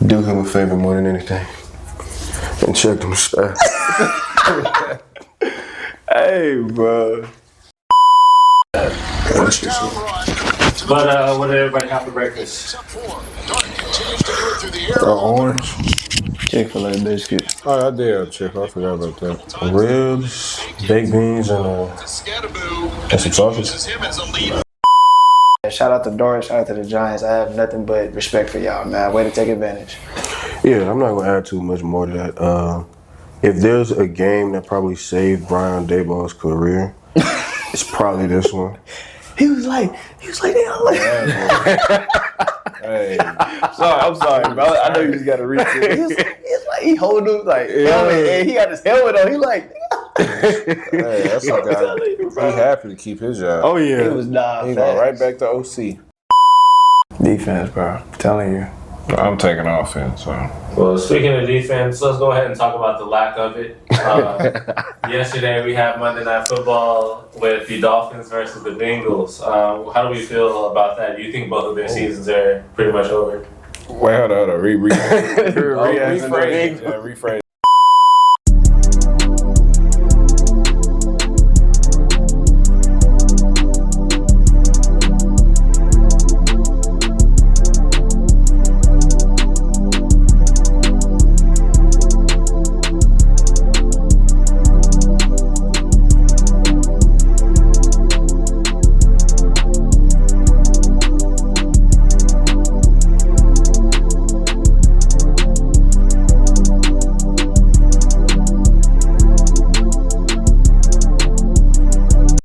do him a favor more than anything and check them stats. Hey, bro. But what did everybody have for breakfast? Orange. Chick-fil-A biscuit. Oh, I did have chicken. I forgot about that. Ribs, baked beans, and some sausage. Shout out to Doris, shout out to the Giants. I have nothing but respect for y'all, man. Way to take advantage. Yeah, I'm not gonna add too much more to that. If there's a game that probably saved Brian Daboll's career, it's probably this one. He was like, damn, like. Hey, I'm sorry, bro. I know you just got to reach it. He's like, he holding him like, helmet, and he got his helmet on. He like, hey, that's a guy. He happy to keep his job. oh yeah, he was not. He going right back to OC. Defense, bro. I'm telling you. I'm taking offense. So. Well, speaking of defense, let's go ahead and talk about the lack of it. Yesterday we had Monday Night Football with the Dolphins versus the Bengals. How do we feel about that? Do you think both of their seasons are pretty much over? Wait, hold on. Rephrase. Rephrase. Rephrase.